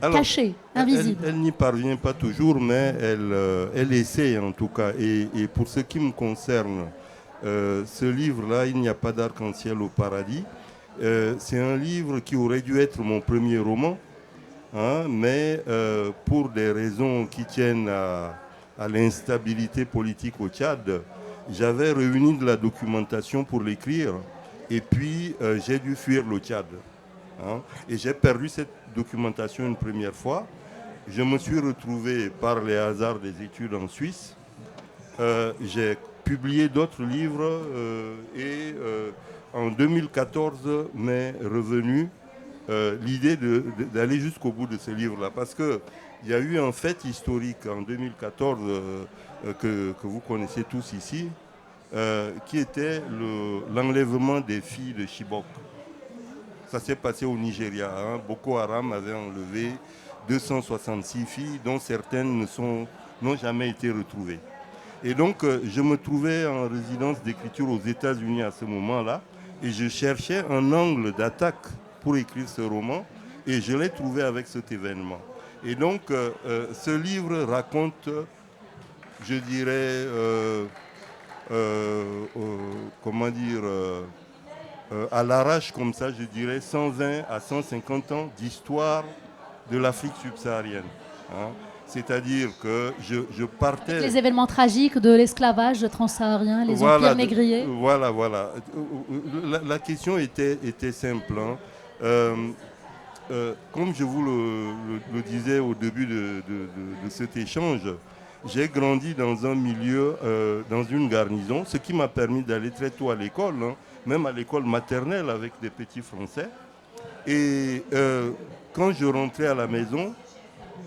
cachée, invisible? Elle n'y parvient pas toujours, mais elle essaie en tout cas. Et pour ce qui me concerne, ce livre-là, Il n'y a pas d'arc-en-ciel au paradis, c'est un livre qui aurait dû être mon premier roman. hein, mais pour des raisons qui tiennent à l'instabilité politique au Tchad, j'avais réuni de la documentation pour l'écrire et puis j'ai dû fuir le Tchad. Hein, et j'ai perdu cette documentation une première fois. Je me suis retrouvé par les hasards des études en Suisse. J'ai publié d'autres livres et en 2014 m'est revenue l'idée d'aller jusqu'au bout de ce livre-là. Parce qu'il y a eu un fait historique en 2014 que vous connaissez tous ici, qui était l'enlèvement des filles de Chibok. Ça s'est passé au Nigeria. Hein. Boko Haram avait enlevé 266 filles, dont certaines n'ont jamais été retrouvées. Et donc, je me trouvais en résidence d'écriture aux États-Unis à ce moment-là, et je cherchais un angle d'attaque pour écrire ce roman, et je l'ai trouvé avec cet événement. Et donc, ce livre raconte, je dirais, comment dire, à l'arrache comme ça, je dirais 120 à 150 ans d'histoire de l'Afrique subsaharienne. Hein. C'est-à-dire que je partais... Avec les événements tragiques de l'esclavage transsaharien, les empires négriers. Voilà. La question était simple. Hein. Comme je vous le disais au début de cet échange, j'ai grandi dans un milieu, dans une garnison, ce qui m'a permis d'aller très tôt à l'école, hein, même à l'école maternelle avec des petits Français. Et quand je rentrais à la maison,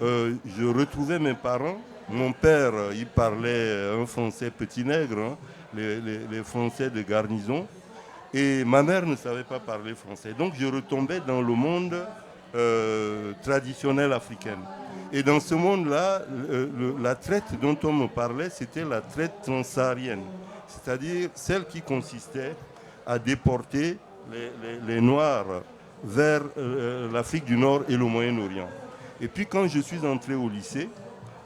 je retrouvais mes parents. Mon père, il parlait un français petit nègre, hein, les Français de garnison. Et ma mère ne savait pas parler français. Donc je retombais dans le monde traditionnelle africaine. Et dans ce monde-là, la traite dont on me parlait, c'était la traite transsaharienne, c'est-à-dire celle qui consistait à déporter les Noirs vers l'Afrique du Nord et le Moyen-Orient. Et puis quand je suis entré au lycée,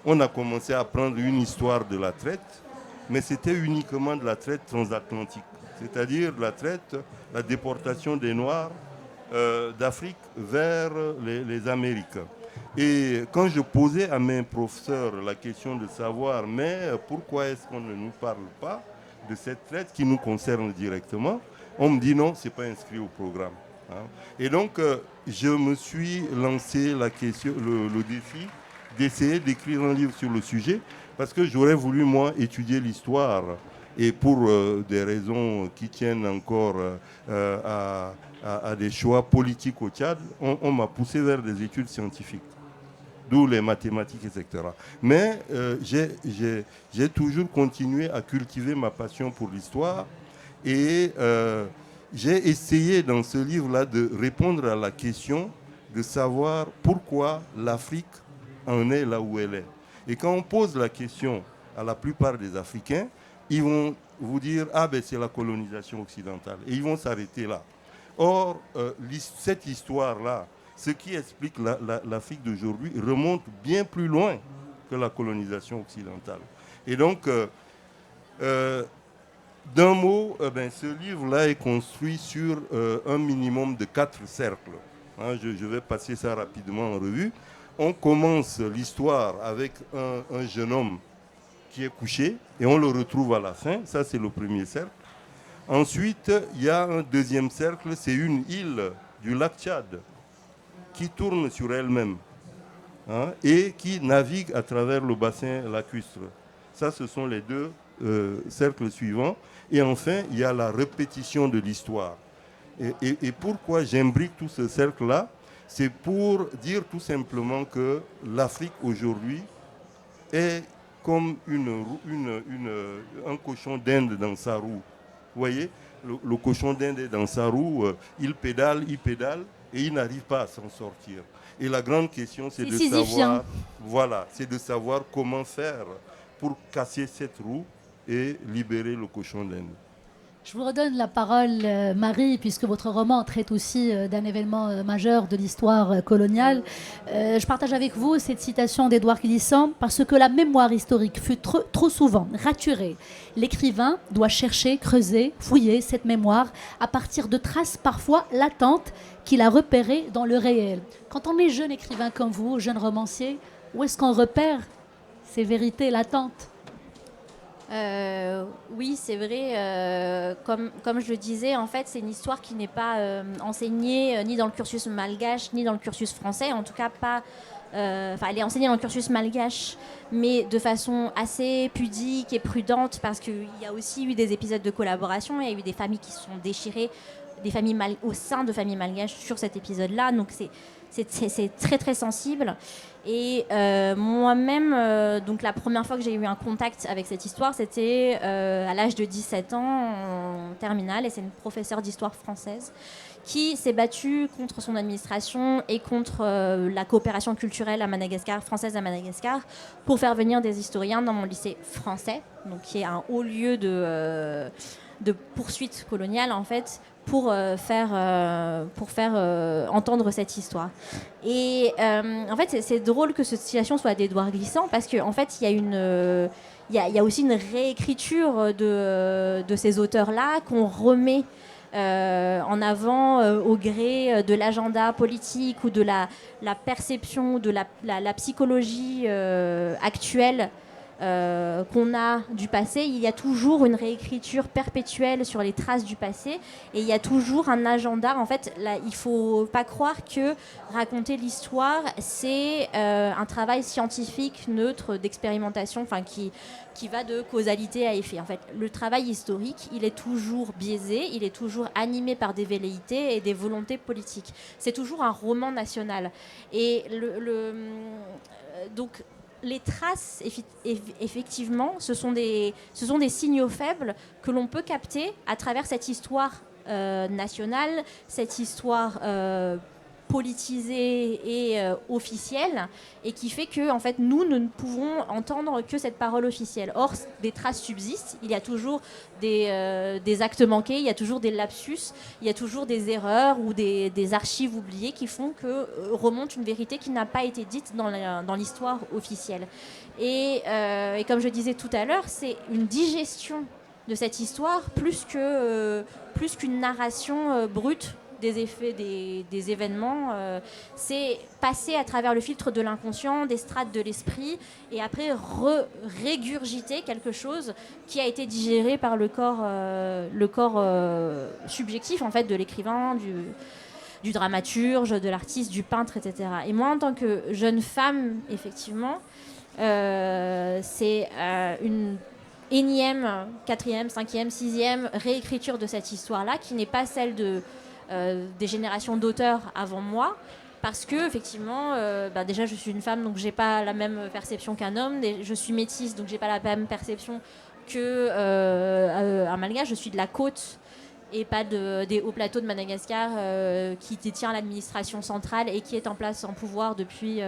on a commencé à apprendre une histoire de la traite, mais c'était uniquement de la traite transatlantique, c'est-à-dire la traite, la déportation des Noirs d'Afrique vers les Amériques. Et quand je posais à mes professeurs la question de savoir, mais pourquoi est-ce qu'on ne nous parle pas de cette traite qui nous concerne directement, on me dit non, ce n'est pas inscrit au programme. Hein. Et donc, je me suis lancé le défi d'essayer d'écrire un livre sur le sujet, parce que j'aurais voulu, moi, étudier l'histoire. Et pour des raisons qui tiennent encore à des choix politiques au Tchad, on m'a poussé vers des études scientifiques, d'où les mathématiques, etc. Mais j'ai toujours continué à cultiver ma passion pour l'histoire et j'ai essayé dans ce livre-là de répondre à la question de savoir pourquoi l'Afrique en est là où elle est. Et quand on pose la question à la plupart des Africains, ils vont vous dire « Ah ben c'est la colonisation occidentale » et ils vont s'arrêter là. Or, cette histoire-là, ce qui explique l'Afrique d'aujourd'hui remonte bien plus loin que la colonisation occidentale. Et donc, d'un mot, ce livre-là est construit sur un minimum de 4 cercles. Hein, je vais passer ça rapidement en revue. On commence l'histoire avec un jeune homme qui est couché et on le retrouve à la fin. Ça, c'est le premier cercle. Ensuite, il y a un deuxième cercle, c'est une île du lac Tchad qui tourne sur elle-même, hein, et qui navigue à travers le bassin lacustre. Ça, ce sont les deux cercles suivants. Et enfin, il y a la répétition de l'histoire. Et pourquoi j'imbrique tout ce cercle-là? C'est pour dire tout simplement que l'Afrique aujourd'hui est comme un cochon d'Inde dans sa roue. Vous voyez, le cochon d'Inde est dans sa roue, il pédale, et il n'arrive pas à s'en sortir. Et la grande question, c'est de savoir, c'est de savoir comment faire pour casser cette roue et libérer le cochon d'Inde. Je vous redonne la parole, Marie, puisque votre roman traite aussi d'un événement majeur de l'histoire coloniale. Je partage avec vous cette citation d'Édouard Glissant, parce que la mémoire historique fut trop souvent raturée. L'écrivain doit chercher, creuser, fouiller cette mémoire à partir de traces parfois latentes qu'il a repérées dans le réel. Quand on est jeune écrivain comme vous, jeune romancier, où est-ce qu'on repère ces vérités latentes ? Oui, c'est vrai. Comme je le disais, en fait, c'est une histoire qui n'est pas enseignée ni dans le cursus malgache, ni dans le cursus français. En tout cas, pas. Elle est enseignée dans le cursus malgache, mais de façon assez pudique et prudente, parce qu'il y a aussi eu des épisodes de collaboration. Il y a eu des familles qui se sont déchirées, des familles au sein de familles malgaches sur cet épisode-là. Donc c'est très très sensible. Et moi-même, donc la première fois que j'ai eu un contact avec cette histoire, c'était à l'âge de 17 ans en terminale, et c'est une professeure d'histoire française qui s'est battue contre son administration et contre la coopération culturelle à Madagascar, française à Madagascar, pour faire venir des historiens dans mon lycée français, donc qui est un haut lieu de poursuite coloniale en fait, pour faire entendre cette histoire. Et en fait, c'est drôle que cette situation soit d'Édouard Glissant, parce qu'en fait, il y a aussi une réécriture de ces auteurs-là qu'on remet en avant au gré de l'agenda politique ou de la perception, de la psychologie actuelle qu'on a du passé. Il y a toujours une réécriture perpétuelle sur les traces du passé, et il y a toujours un agenda. En fait, là, il ne faut pas croire que raconter l'histoire, c'est un travail scientifique, neutre, d'expérimentation, qui va de causalité à effet. En fait, le travail historique, il est toujours biaisé, il est toujours animé par des velléités et des volontés politiques. C'est toujours un roman national. Et donc, les traces, effectivement, ce sont des signaux faibles que l'on peut capter à travers cette histoire nationale, cette histoire politisée et officielle, et qui fait que en fait, nous ne pouvons entendre que cette parole officielle. Or, des traces subsistent, il y a toujours des actes manqués, il y a toujours des lapsus, il y a toujours des erreurs ou des archives oubliées qui font que remonte une vérité qui n'a pas été dite dans l'histoire officielle. Et comme je disais tout à l'heure, c'est une digestion de cette histoire plus qu'une narration brute des effets des événements. C'est passer à travers le filtre de l'inconscient, des strates de l'esprit, et après régurgiter quelque chose qui a été digéré par le corps subjectif en fait de l'écrivain, du dramaturge, de l'artiste, du peintre, etc. Et moi, en tant que jeune femme, effectivement, c'est une énième, 4e, 5e, 6e réécriture de cette histoire-là, qui n'est pas celle des générations d'auteurs avant moi, parce que effectivement, déjà je suis une femme, donc j'ai pas la même perception qu'un homme. Je suis métisse, donc j'ai pas la même perception qu'un malgache. Je suis de la côte et pas des hauts plateaux de Madagascar, qui détient l'administration centrale et qui est en place en pouvoir depuis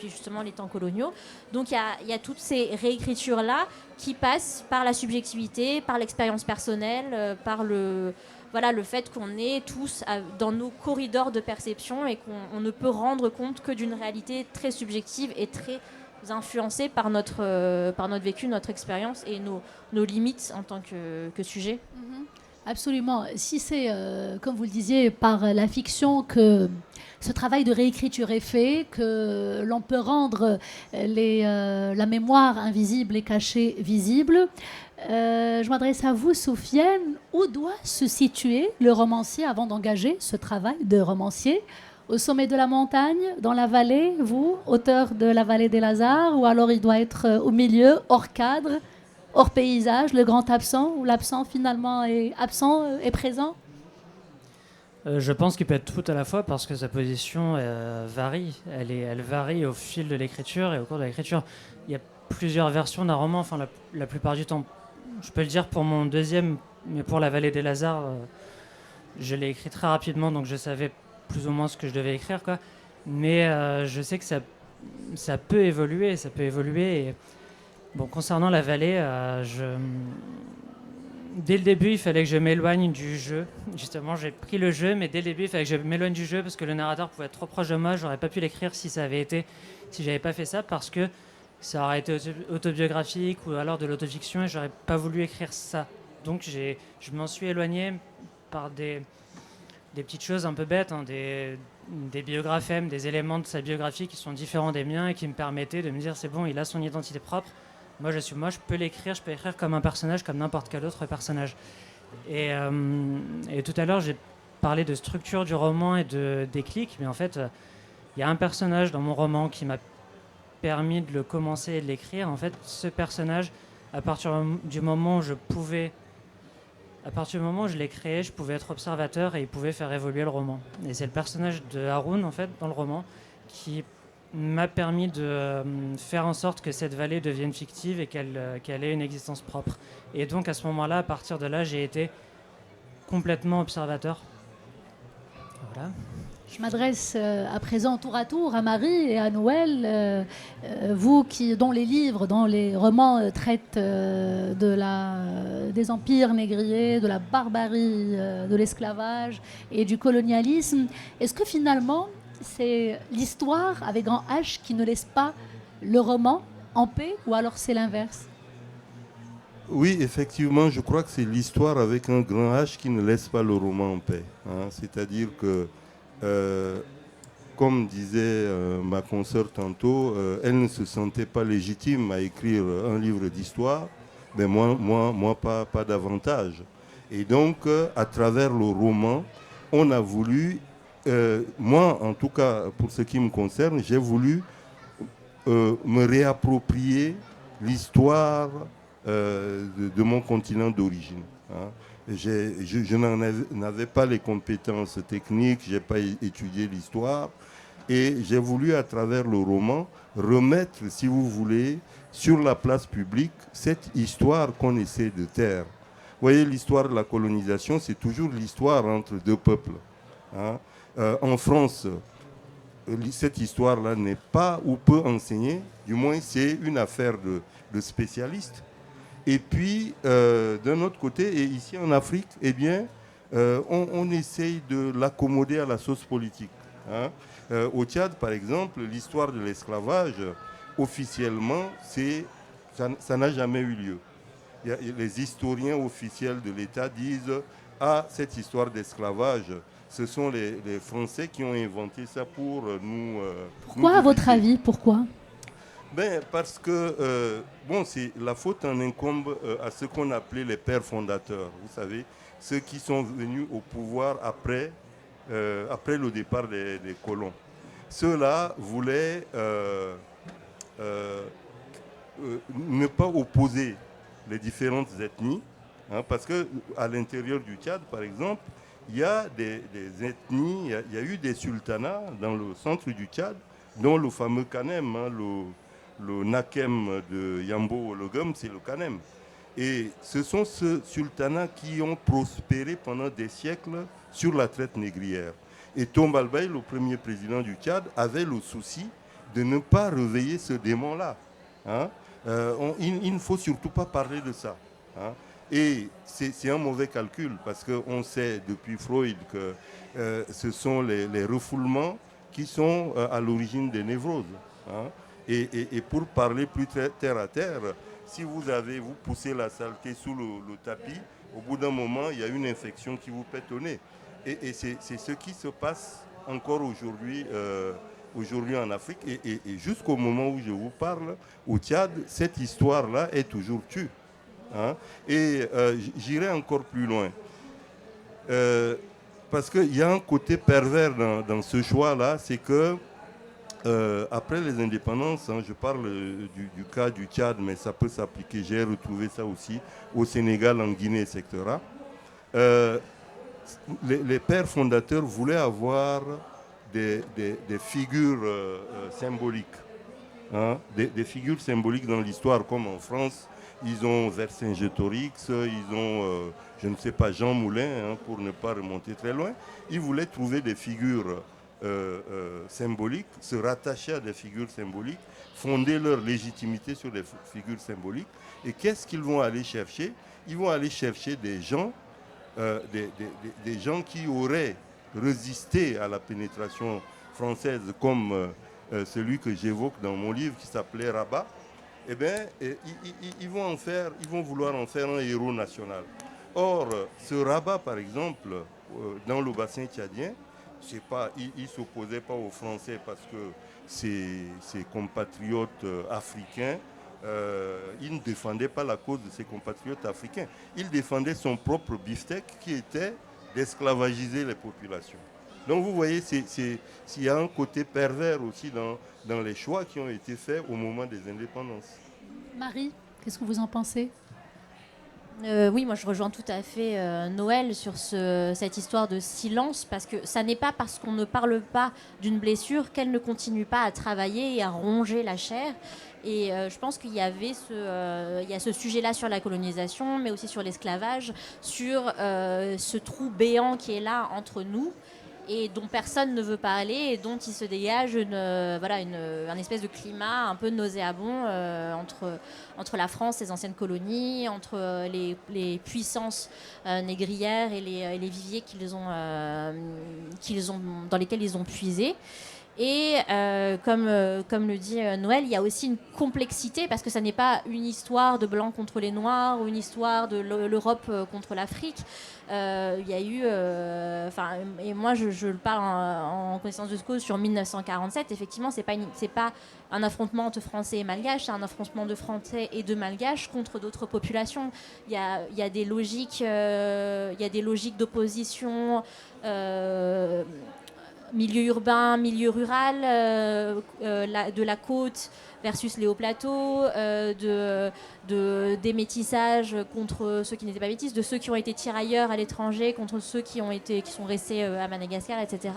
justement les temps coloniaux. Donc il y a toutes ces réécritures-là qui passent par la subjectivité, par l'expérience personnelle, par le fait qu'on est tous dans nos corridors de perception, et qu'on ne peut rendre compte que d'une réalité très subjective et très influencée par notre vécu, notre expérience et nos limites en tant que sujet. Absolument. Si c'est, comme vous le disiez, par la fiction que ce travail de réécriture est fait, que l'on peut rendre la mémoire invisible et cachée visible, je m'adresse à vous, Soufiane. Où doit se situer le romancier avant d'engager ce travail de romancier ? Au sommet de la montagne, dans la vallée, vous, auteur de La Vallée des Lazars, ou alors il doit être au milieu, hors cadre, hors paysage, le grand absent, ou l'absent finalement est absent et présent ? Je pense qu'il peut être tout à la fois, parce que sa position varie. Elle varie au fil de l'écriture et au cours de l'écriture. Il y a plusieurs versions d'un roman, enfin la plupart du temps. Je peux le dire pour mon deuxième, mais pour La Vallée des Lazars, je l'ai écrit très rapidement, donc je savais plus ou moins ce que je devais écrire, quoi. Mais je sais que ça peut évoluer, Et, bon, concernant La Vallée, dès le début, il fallait que je m'éloigne du jeu. Justement, j'ai pris le jeu, mais dès le début, il fallait que je m'éloigne du jeu parce que le narrateur pouvait être trop proche de moi. J'aurais pas pu l'écrire si j'avais pas fait ça, parce que ça aurait été autobiographique ou alors de l'autofiction et j'aurais pas voulu écrire ça. Donc je m'en suis éloigné par des petites choses un peu bêtes, hein, des biographèmes, des éléments de sa biographie qui sont différents des miens et qui me permettaient de me dire c'est bon, il a son identité propre. Moi, je peux l'écrire, je peux écrire comme un personnage, comme n'importe quel autre personnage. Et tout à l'heure, j'ai parlé de structure du roman et de déclic, mais en fait, il y a un personnage dans mon roman qui m'a permis de le commencer et de l'écrire. En fait, ce personnage, à partir du moment où je l'ai créé, je pouvais être observateur et il pouvait faire évoluer le roman. Et c'est le personnage de Haroun, en fait, dans le roman, qui m'a permis de faire en sorte que cette vallée devienne fictive et qu'elle ait une existence propre. Et donc à ce moment-là, à partir de là, j'ai été complètement observateur. Voilà. Je m'adresse à présent tour à tour à Marie et à Noël, vous dont les livres, dont les romans traitent des empires négriers, de la barbarie, de l'esclavage et du colonialisme. Est-ce que finalement, c'est l'histoire avec grand H qui ne laisse pas le roman en paix, ou alors c'est l'inverse? Oui, effectivement, je crois que c'est l'histoire avec un grand H qui ne laisse pas le roman en paix. Hein. C'est-à-dire que, comme disait ma consoeur tantôt, elle ne se sentait pas légitime à écrire un livre d'histoire, mais moi pas davantage. Et donc, à travers le roman, on a voulu, moi en tout cas pour ce qui me concerne, j'ai voulu me réapproprier l'histoire de mon continent d'origine. Hein. Je n'avais pas les compétences techniques, je n'ai pas étudié l'histoire, et j'ai voulu à travers le roman remettre, si vous voulez, sur la place publique cette histoire qu'on essaie de taire. Vous voyez, l'histoire de la colonisation, c'est toujours l'histoire entre deux peuples. Hein. En France, cette histoire-là n'est pas ou peu enseignée, du moins c'est une affaire de spécialistes. Et puis, d'un autre côté, et ici en Afrique, eh bien, on essaye de l'accommoder à la sauce politique. Hein. Au Tchad, par exemple, l'histoire de l'esclavage, officiellement, ça n'a jamais eu lieu. Les historiens officiels de l'État disent « Ah, cette histoire d'esclavage, ce sont les Français qui ont inventé ça pour nous... » Pourquoi, à votre avis? Pourquoi? Parce que la faute en incombe à ce qu'on appelait les pères fondateurs. Vous savez, ceux qui sont venus au pouvoir après le départ des colons. Ceux-là voulaient ne pas opposer les différentes ethnies, hein, parce qu'à l'intérieur du Tchad, par exemple, il y a des ethnies, il y a eu des sultanats dans le centre du Tchad, dont le fameux Kanem, hein, le Nakem de Yambo Ologum, c'est le Kanem. Et ce sont ces sultanats qui ont prospéré pendant des siècles sur la traite négrière. Et Tomba Albay, le premier président du Tchad, avait le souci de ne pas réveiller ce démon-là. Hein. Il ne faut surtout pas parler de ça. Hein. Et c'est un mauvais calcul parce qu'on sait depuis Freud que ce sont les refoulements qui sont à l'origine des névroses. Hein. Et pour parler plus terre à terre, si vous poussez la saleté sous le tapis, au bout d'un moment, il y a une infection qui vous pète au nez. Et c'est ce qui se passe encore aujourd'hui en Afrique. Et jusqu'au moment où je vous parle, au Tchad, cette histoire-là est toujours tue. Hein. Et j'irai encore plus loin. Parce qu'il y a un côté pervers dans ce choix-là, c'est que après les indépendances, hein, je parle du cas du Tchad, mais ça peut s'appliquer, j'ai retrouvé ça aussi au Sénégal, en Guinée, etc. Les pères fondateurs voulaient avoir des figures symboliques, hein, des figures symboliques dans l'histoire, comme en France, ils ont Vercingétorix, ils ont, je ne sais pas, Jean Moulin, hein, pour ne pas remonter très loin. Ils voulaient trouver des figures symboliques, se rattacher à des figures symboliques, fonder leur légitimité sur des figures symboliques. Et qu'est-ce qu'ils vont aller chercher? ils vont aller chercher des gens, des gens qui auraient résisté à la pénétration française, comme celui que j'évoque dans mon livre qui s'appelait Rabat. Eh bien, ils vont vouloir en faire un héros national. Or, ce Rabat, par exemple, dans le bassin tchadien, il ne s'opposait pas aux Français parce que ses compatriotes africains, il ne défendait pas la cause de ses compatriotes africains. Il défendait son propre beefsteak qui était d'esclavagiser les populations. Donc vous voyez, il y a un côté pervers aussi dans les choix qui ont été faits au moment des indépendances. Marie, qu'est-ce que vous en pensez ? Oui, moi je rejoins tout à fait Noël sur cette histoire de silence, parce que ça n'est pas parce qu'on ne parle pas d'une blessure qu'elle ne continue pas à travailler et à ronger la chair. Et je pense qu'il y avait il y a ce sujet-là sur la colonisation, mais aussi sur l'esclavage, sur ce trou béant qui est là entre nous et dont personne ne veut parler et dont il se dégage un espèce de climat un peu nauséabond entre la France, les anciennes colonies, entre les puissances négrières et les viviers dans lesquels ils ont puisé. Et comme le dit Noël, il y a aussi une complexité, parce que ça n'est pas une histoire de blancs contre les noirs ou une histoire de l'Europe contre l'Afrique. Il y a eu, et moi je le parle en connaissance de cause sur 1947. Effectivement, c'est pas un affrontement entre Français et Malgaches, c'est un affrontement de Français et de Malgaches contre d'autres populations. Il y a des logiques, d'opposition. Milieu urbain, milieu rural, de la côte versus les hauts plateaux, des métissages contre ceux qui n'étaient pas métis, de ceux qui ont été tirailleurs à l'étranger contre ceux qui sont restés à Madagascar, etc.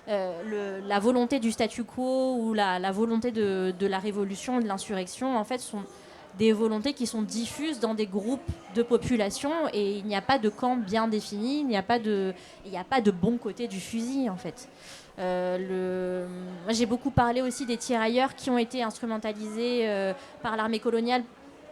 La volonté du statu quo ou la volonté de la révolution, de l'insurrection, en fait, sont des volontés qui sont diffuses dans des groupes de population, et il n'y a pas de camp bien défini, il n'y a pas de bon côté du fusil, en fait. Moi, j'ai beaucoup parlé aussi des tirailleurs qui ont été instrumentalisés par l'armée coloniale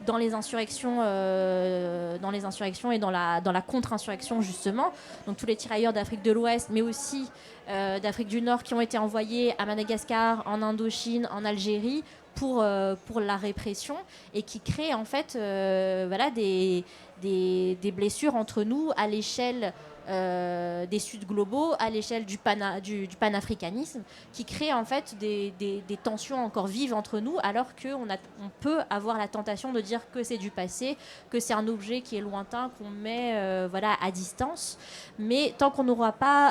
dans les insurrections et dans la contre-insurrection, justement. Donc tous les tirailleurs d'Afrique de l'Ouest, mais aussi d'Afrique du Nord, qui ont été envoyés à Madagascar, en Indochine, en Algérie, pour la répression, et qui créent en fait des blessures entre nous à l'échelle des Suds globaux, à l'échelle du panafricanisme, qui créent en fait des tensions encore vives entre nous, alors qu'on peut avoir la tentation de dire que c'est du passé, que c'est un objet qui est lointain, qu'on met à distance. Mais tant qu'on n'aura pas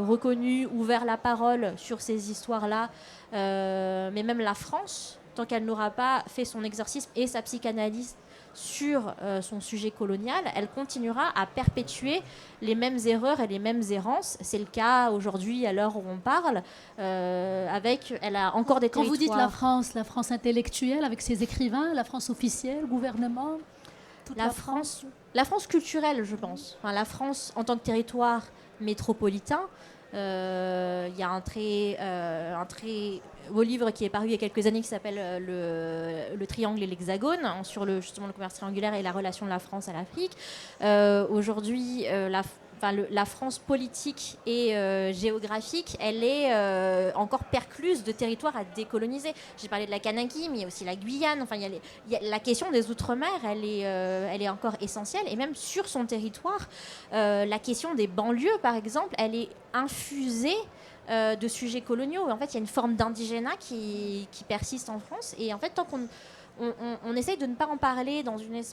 reconnu, ouvert la parole sur ces histoires-là, mais même la France, tant qu'elle n'aura pas fait son exorcisme et sa psychanalyse sur son sujet colonial, elle continuera à perpétuer les mêmes erreurs et les mêmes errances. C'est le cas aujourd'hui, à l'heure où on parle, elle a encore des territoires. Quand vous dites la France intellectuelle avec ses écrivains, la France officielle, gouvernement, la France culturelle, je pense. Enfin, la France en tant que territoire métropolitain. Il y a un très beau livre qui est paru il y a quelques années qui s'appelle le Triangle et l'Hexagone, sur justement le commerce triangulaire et la relation de la France à l'Afrique. Aujourd'hui, la France politique et géographique, elle est encore percluse de territoires à décoloniser. J'ai parlé de la Kanaki, mais il y a aussi la Guyane. Enfin, la question des Outre-mer, elle est encore essentielle. Et même sur son territoire, la question des banlieues, par exemple, elle est infusée de sujets coloniaux. En fait, il y a une forme d'indigénat qui persiste en France. Et en fait, tant qu'on essaye de ne pas en parler dans une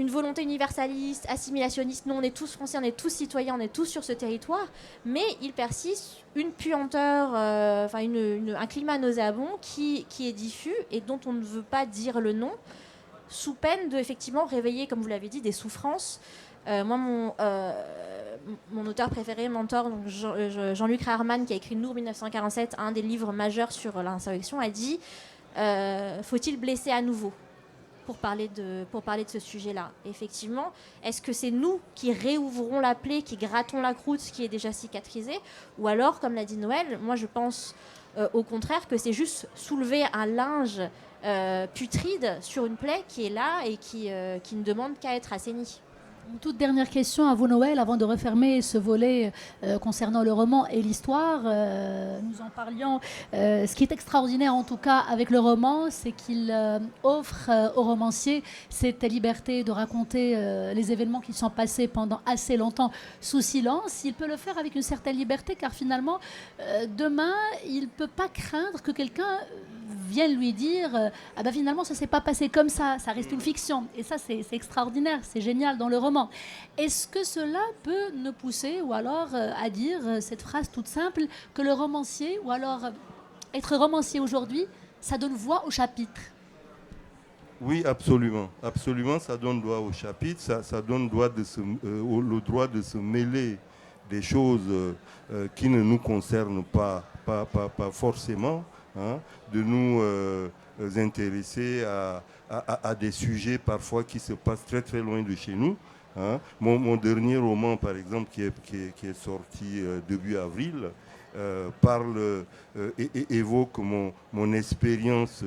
volonté universaliste, assimilationniste, non, on est tous français, on est tous citoyens, on est tous sur ce territoire, mais il persiste une puanteur, un climat nauséabond qui est diffus et dont on ne veut pas dire le nom, sous peine de effectivement réveiller, comme vous l'avez dit, des souffrances. Moi, mon auteur préféré, mentor, donc Jean-Luc Reherman, qui a écrit Nour 1947, un des livres majeurs sur l'insurrection, a dit faut-il blesser à nouveau pour parler de ce sujet-là. Effectivement, est-ce que c'est nous qui réouvrons la plaie, qui grattons la croûte qui est déjà cicatrisée, ou alors, comme l'a dit Noël, moi je pense au contraire que c'est juste soulever un linge putride sur une plaie qui est là et qui ne demande qu'à être assainie. Une toute dernière question à vous, Noël, avant de refermer ce volet concernant le roman et l'histoire. Nous en parlions. Ce qui est extraordinaire, en tout cas, avec le roman, c'est qu'il offre au romancier cette liberté de raconter les événements qui sont passés pendant assez longtemps sous silence. Il peut le faire avec une certaine liberté, car finalement, demain, il ne peut pas craindre que quelqu'un vienne lui dire ah ben finalement ça s'est pas passé comme ça reste une fiction, et ça c'est extraordinaire, c'est génial dans le roman. Est-ce que cela peut nous pousser ou alors à dire cette phrase toute simple que le romancier, ou alors être romancier aujourd'hui, ça donne voix au chapitre? Oui, absolument. Absolument, ça donne droit au chapitre, ça donne droit le droit de se mêler des choses qui ne nous concernent pas forcément, hein, de nous intéresser à des sujets parfois qui se passent très très loin de chez nous. Hein. Mon dernier roman, par exemple, qui est sorti début avril, évoque mon expérience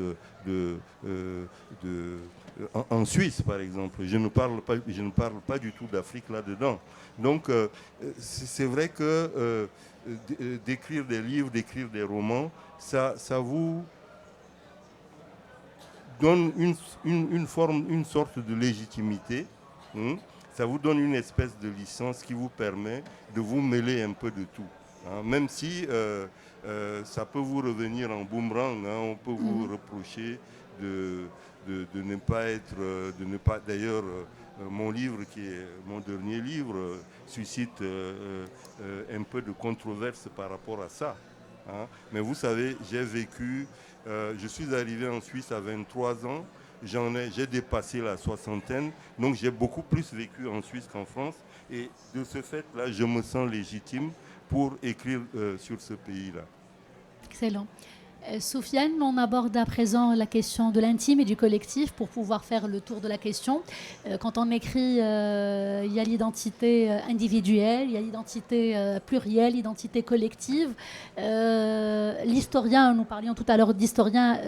en Suisse, par exemple. Je ne parle pas du tout d'Afrique là-dedans. Donc, c'est vrai que d'écrire des livres, d'écrire des romans, ça vous donne une sorte de légitimité. Hein. Ça vous donne une espèce de licence qui vous permet de vous mêler un peu de tout. Hein. Même si ça peut vous revenir en boomerang, hein. On peut vous reprocher de ne pas être, d'ailleurs, mon livre, qui est mon dernier livre, suscite un peu de controverse par rapport à ça. Hein. Mais vous savez, j'ai vécu, je suis arrivé en Suisse à 23 ans, j'ai dépassé la soixantaine, donc j'ai beaucoup plus vécu en Suisse qu'en France, et de ce fait-là, je me sens légitime pour écrire sur ce pays-là. Excellent. Soufiane, on aborde à présent la question de l'intime et du collectif pour pouvoir faire le tour de la question. Quand on écrit, il y a l'identité individuelle, il y a l'identité plurielle, l'identité collective. L'historien, nous parlions tout à l'heure d'historien,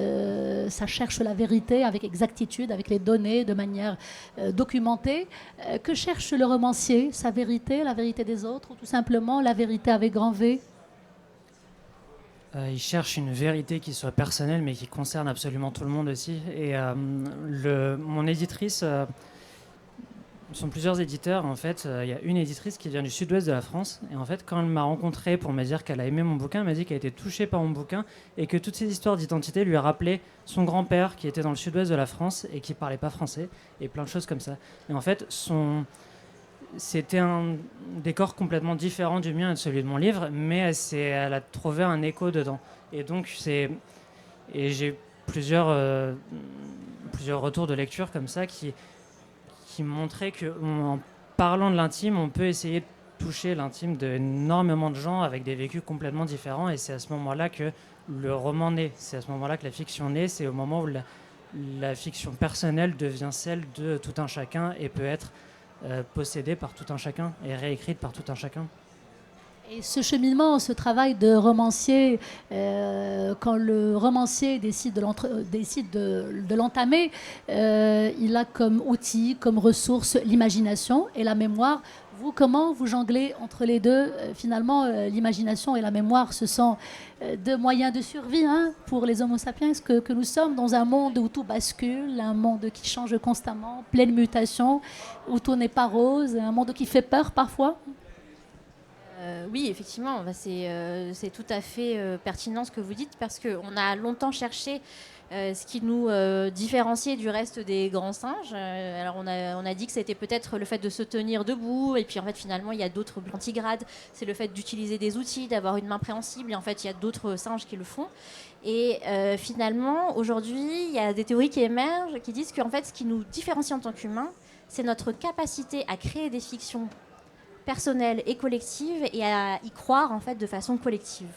ça cherche la vérité avec exactitude, avec les données, de manière documentée. Que cherche le romancier? Sa vérité, la vérité des autres, ou tout simplement la vérité avec grand V? Il cherche une vérité qui soit personnelle, mais qui concerne absolument tout le monde aussi. Et mon éditrice, sont plusieurs éditeurs. En fait, il y a une éditrice qui vient du sud-ouest de la France. Et en fait, quand elle m'a rencontré pour me dire qu'elle a aimé mon bouquin, elle m'a dit qu'elle a été touchée par mon bouquin et que toutes ces histoires d'identité lui rappelaient son grand-père qui était dans le sud-ouest de la France et qui parlait pas français, et plein de choses comme ça. Et en fait, c'était un décor complètement différent du mien et de celui de mon livre, mais elle a trouvé un écho dedans. Et donc, j'ai plusieurs retours de lecture comme ça qui montraient qu'en parlant de l'intime, on peut essayer de toucher l'intime d'énormément de gens avec des vécus complètement différents. Et c'est à ce moment-là que le roman naît. C'est à ce moment-là que la fiction naît. C'est au moment où la fiction personnelle devient celle de tout un chacun et peut être possédée par tout un chacun et réécrite par tout un chacun. Et ce cheminement, ce travail de romancier, quand le romancier décide de l'entamer, il a comme outil, comme ressource, l'imagination et la mémoire. Vous, comment vous jonglez entre les deux? Finalement, l'imagination et la mémoire, ce sont deux moyens de survie, hein, pour les homo sapiens que nous sommes, dans un monde où tout bascule, un monde qui change constamment, pleine mutation, où tout n'est pas rose, un monde qui fait peur parfois. Oui, effectivement, c'est tout à fait pertinent ce que vous dites, parce qu'on a longtemps cherché ce qui nous différenciait du reste des grands singes. Alors on a dit que c'était peut-être le fait de se tenir debout, et puis en fait finalement il y a d'autres plantigrades, c'est le fait d'utiliser des outils, d'avoir une main préhensible, et en fait il y a d'autres singes qui le font. Et finalement aujourd'hui il y a des théories qui émergent qui disent qu'en fait ce qui nous différencie en tant qu'humains, c'est notre capacité à créer des fictions personnelle et collective, et à y croire en fait de façon collective.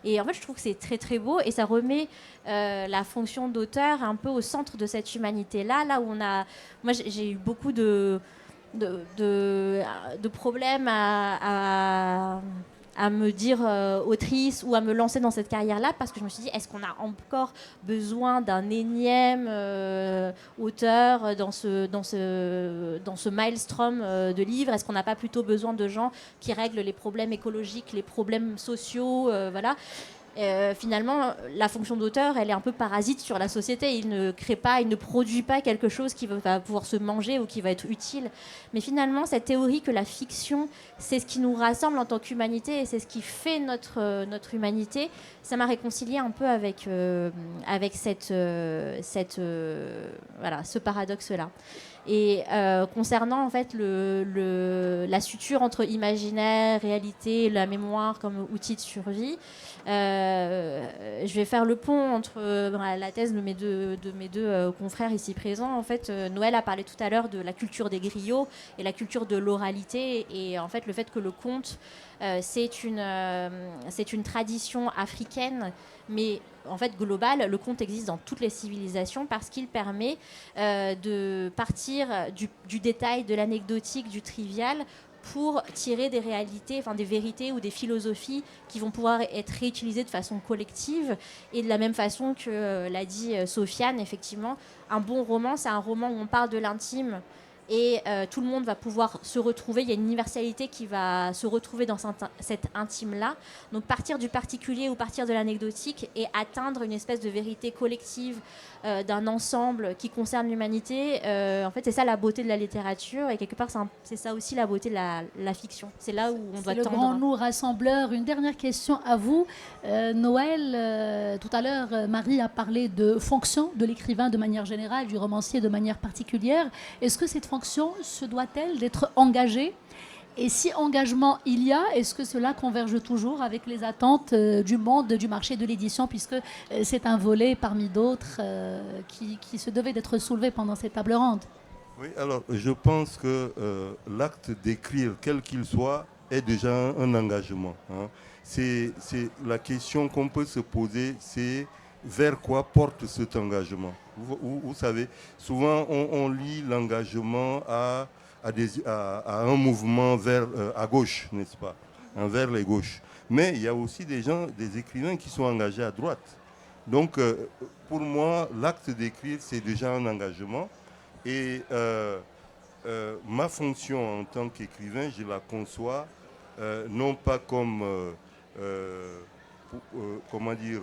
Et en fait je trouve que c'est très très beau, et ça remet la fonction d'auteur un peu au centre de cette humanité là où moi j'ai eu beaucoup de problèmes à à me dire autrice ou à me lancer dans cette carrière-là, parce que je me suis dit, est-ce qu'on a encore besoin d'un énième auteur dans ce maelstrom de livres? Est-ce qu'on n'a pas plutôt besoin de gens qui règlent les problèmes écologiques, les problèmes sociaux, voilà. Finalement, la fonction d'auteur, elle est un peu parasite sur la société. Il ne crée pas, il ne produit pas quelque chose qui va pouvoir se manger ou qui va être utile. Mais finalement, cette théorie que la fiction, c'est ce qui nous rassemble en tant qu'humanité et c'est ce qui fait notre humanité, ça m'a réconcilié un peu avec ce paradoxe-là. Et concernant en fait la suture entre imaginaire, réalité, la mémoire comme outil de survie, je vais faire le pont entre la thèse de mes deux confrères ici présents. En fait, Noël a parlé tout à l'heure de la culture des griots et la culture de l'oralité, et en fait le fait que le conte c'est une tradition africaine, mais en fait globale. Le conte existe dans toutes les civilisations parce qu'il permet de partir du détail, de l'anecdotique, du trivial, pour tirer des réalités, enfin des vérités ou des philosophies qui vont pouvoir être réutilisées de façon collective. Et de la même façon que l'a dit Sofiane, effectivement, un bon roman, c'est un roman où on parle de l'intime et tout le monde va pouvoir se retrouver. Il y a une universalité qui va se retrouver dans cet intime-là. Donc partir du particulier ou partir de l'anecdotique et atteindre une espèce de vérité collective d'un ensemble qui concerne l'humanité. En fait, c'est ça la beauté de la littérature, et quelque part, c'est ça aussi la beauté de la fiction. C'est là où on doit tendre. C'est le grand nous rassembleur. Une dernière question à vous, Noël. Tout à l'heure, Marie a parlé de fonction de l'écrivain de manière générale, du romancier de manière particulière. Est-ce que cette fonction se doit-elle d'être engagée? Et si engagement il y a, est-ce que cela converge toujours avec les attentes du monde, du marché de l'édition, puisque c'est un volet parmi d'autres qui se devait d'être soulevé pendant cette table ronde? Oui, alors je pense que l'acte d'écrire, quel qu'il soit, est déjà un engagement. Hein. C'est la question qu'on peut se poser, c'est vers quoi porte cet engagement. Vous savez, souvent on lie l'engagement à un mouvement à gauche, n'est-ce pas, hein, vers les gauches. Mais il y a aussi des écrivains qui sont engagés à droite. Donc, pour moi, l'acte d'écrire, c'est déjà un engagement. Et ma fonction en tant qu'écrivain, je la conçois non pas comme, comment dire,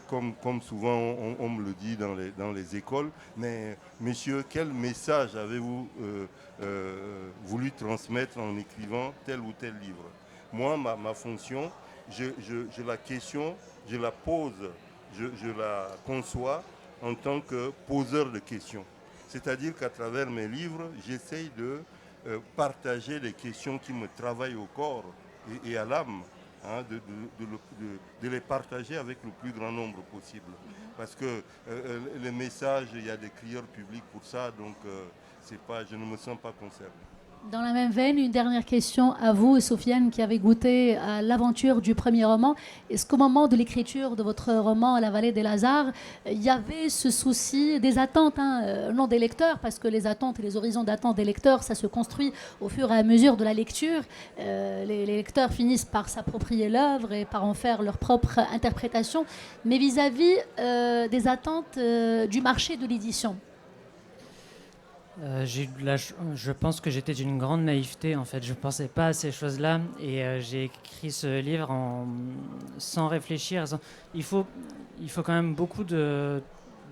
comme souvent on me le dit dans les écoles, mais monsieur, quel message avez-vous voulu transmettre en écrivant tel ou tel livre? Moi, ma fonction, je la questionne, je la pose, je la conçois en tant que poseur de questions. C'est-à-dire qu'à travers mes livres, j'essaye de partager les questions qui me travaillent au corps et à l'âme. Hein, de les partager avec le plus grand nombre possible. Parce que les messages, il y a des crieurs publics pour ça, donc je ne me sens pas concerné. Dans la même veine, une dernière question à vous, Sofiane, qui avez goûté à l'aventure du premier roman. Est-ce qu'au moment de l'écriture de votre roman La Vallée des Lazars, il y avait ce souci des attentes, non des lecteurs, parce que les attentes et les horizons d'attente des lecteurs, ça se construit au fur et à mesure de la lecture. Les lecteurs finissent par s'approprier l'œuvre et par en faire leur propre interprétation. Mais vis-à-vis des attentes du marché de l'édition, je pense que j'étais d'une grande naïveté, en fait. Je ne pensais pas à ces choses-là, et j'ai écrit ce livre sans réfléchir. Il faut quand même beaucoup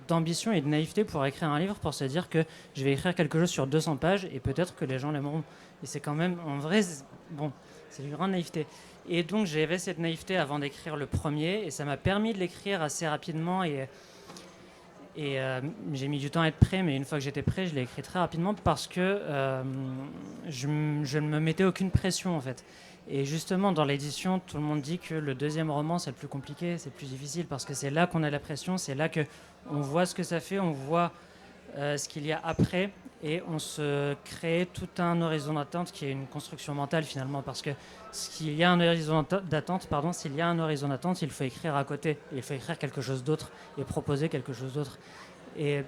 d'ambition et de naïveté pour écrire un livre, pour se dire que je vais écrire quelque chose sur 200 pages et peut-être que les gens l'aimeront. Et c'est quand même, en vrai, c'est une grande naïveté. Et donc j'avais cette naïveté avant d'écrire le premier, et ça m'a permis de l'écrire assez rapidement, et j'ai mis du temps à être prêt, mais une fois que j'étais prêt, je l'ai écrit très rapidement parce que je ne me mettais aucune pression, en fait. Et justement, dans l'édition, tout le monde dit que le deuxième roman, c'est le plus compliqué, c'est le plus difficile, parce que c'est là qu'on a la pression, c'est là qu'on voit ce que ça fait, on voit ce qu'il y a après, et on se crée tout un horizon d'attente qui est une construction mentale, finalement, parce que s'il y a un horizon d'attente, il faut écrire à côté, il faut écrire quelque chose d'autre et proposer quelque chose d'autre. Et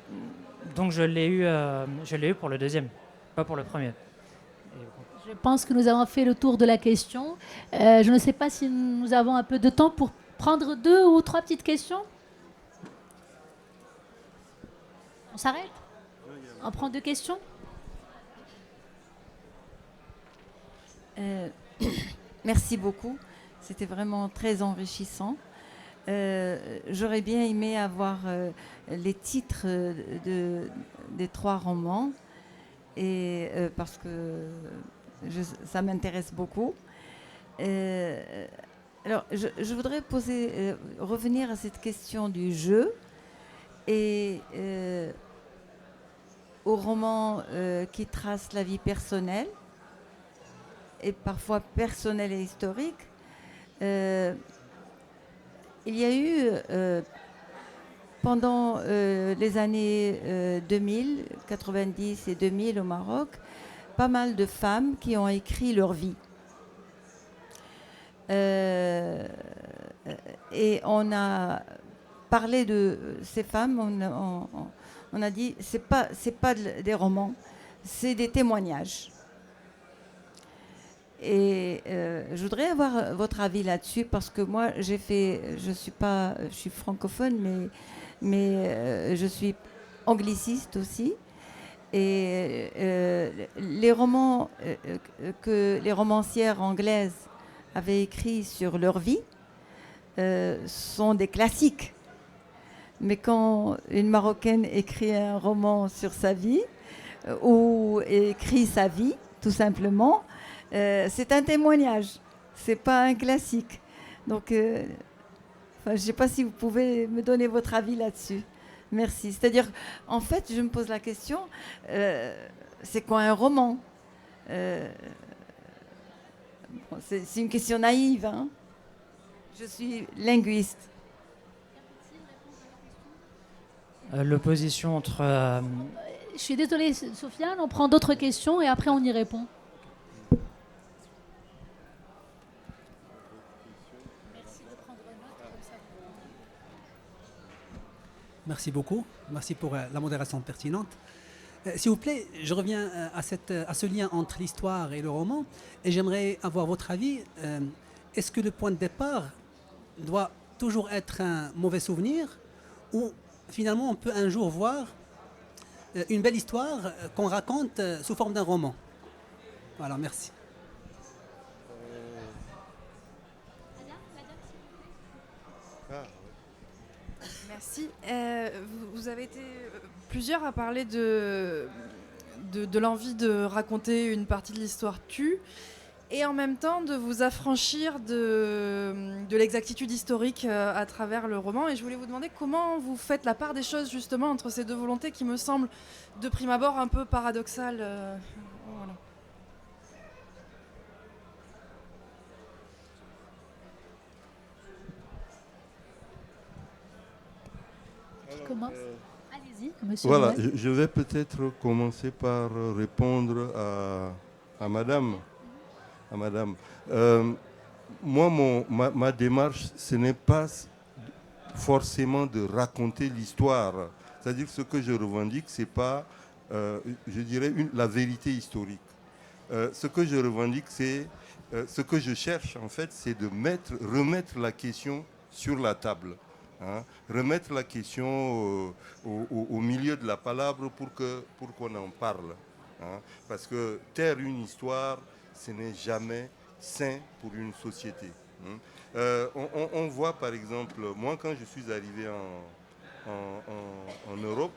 donc je l'ai eu pour le deuxième, pas pour le premier. Je pense que nous avons fait le tour de la question. Je ne sais pas si nous avons un peu de temps pour prendre 2 ou 3 petites questions. On s'arrête? On prend 2 questions? Merci beaucoup. C'était vraiment très enrichissant. J'aurais bien aimé avoir les titres des 3 romans, parce que ça m'intéresse beaucoup. Alors, je voudrais revenir à cette question du jeu et au roman qui trace la vie personnelle et parfois personnelle et historique. Il y a eu, pendant les années 2000, 90 et 2000 au Maroc, pas mal de femmes qui ont écrit leur vie. Et on a parlé de ces femmes, on a dit, c'est pas des romans, c'est des témoignages. Et je voudrais avoir votre avis là-dessus parce que moi, je suis francophone, mais je suis angliciste aussi. Et les romans que les romancières anglaises avaient écrits sur leur vie sont des classiques. Mais quand une Marocaine écrit un roman sur sa vie ou écrit sa vie, tout simplement, c'est un témoignage, c'est pas un classique. Donc, je ne sais pas si vous pouvez me donner votre avis là-dessus. Merci. C'est-à-dire, en fait, je me pose la question, c'est quoi un roman? C'est une question naïve, hein. Je suis linguiste. L'opposition entre... Je suis désolée, Sofiane, on prend d'autres questions et après on y répond. Merci beaucoup. Merci pour la modération pertinente. S'il vous plaît, je reviens à ce lien entre l'histoire et le roman et j'aimerais avoir votre avis. Est-ce que le point de départ doit toujours être un mauvais souvenir ou finalement on peut un jour voir une belle histoire qu'on raconte sous forme d'un roman? Voilà, merci. Merci. Vous avez été plusieurs à parler de l'envie de raconter une partie de l'histoire tue et en même temps de vous affranchir de l'exactitude historique à travers le roman. Et je voulais vous demander comment vous faites la part des choses justement entre ces deux volontés qui me semblent de prime abord un peu paradoxales. Voilà. Commence. Allez-y, monsieur. Voilà, je vais peut-être commencer par répondre à madame. Moi, ma démarche, ce n'est pas forcément de raconter l'histoire. C'est-à-dire que ce que je revendique, ce n'est pas, je dirais, la vérité historique. Ce que je revendique, c'est ce que je cherche, en fait, c'est de remettre la question sur la table. Hein, remettre la question au milieu de la palabre pour qu'on en parle. Hein, parce que taire une histoire, ce n'est jamais sain pour une société. Hein. On voit par exemple, moi quand je suis arrivé en Europe,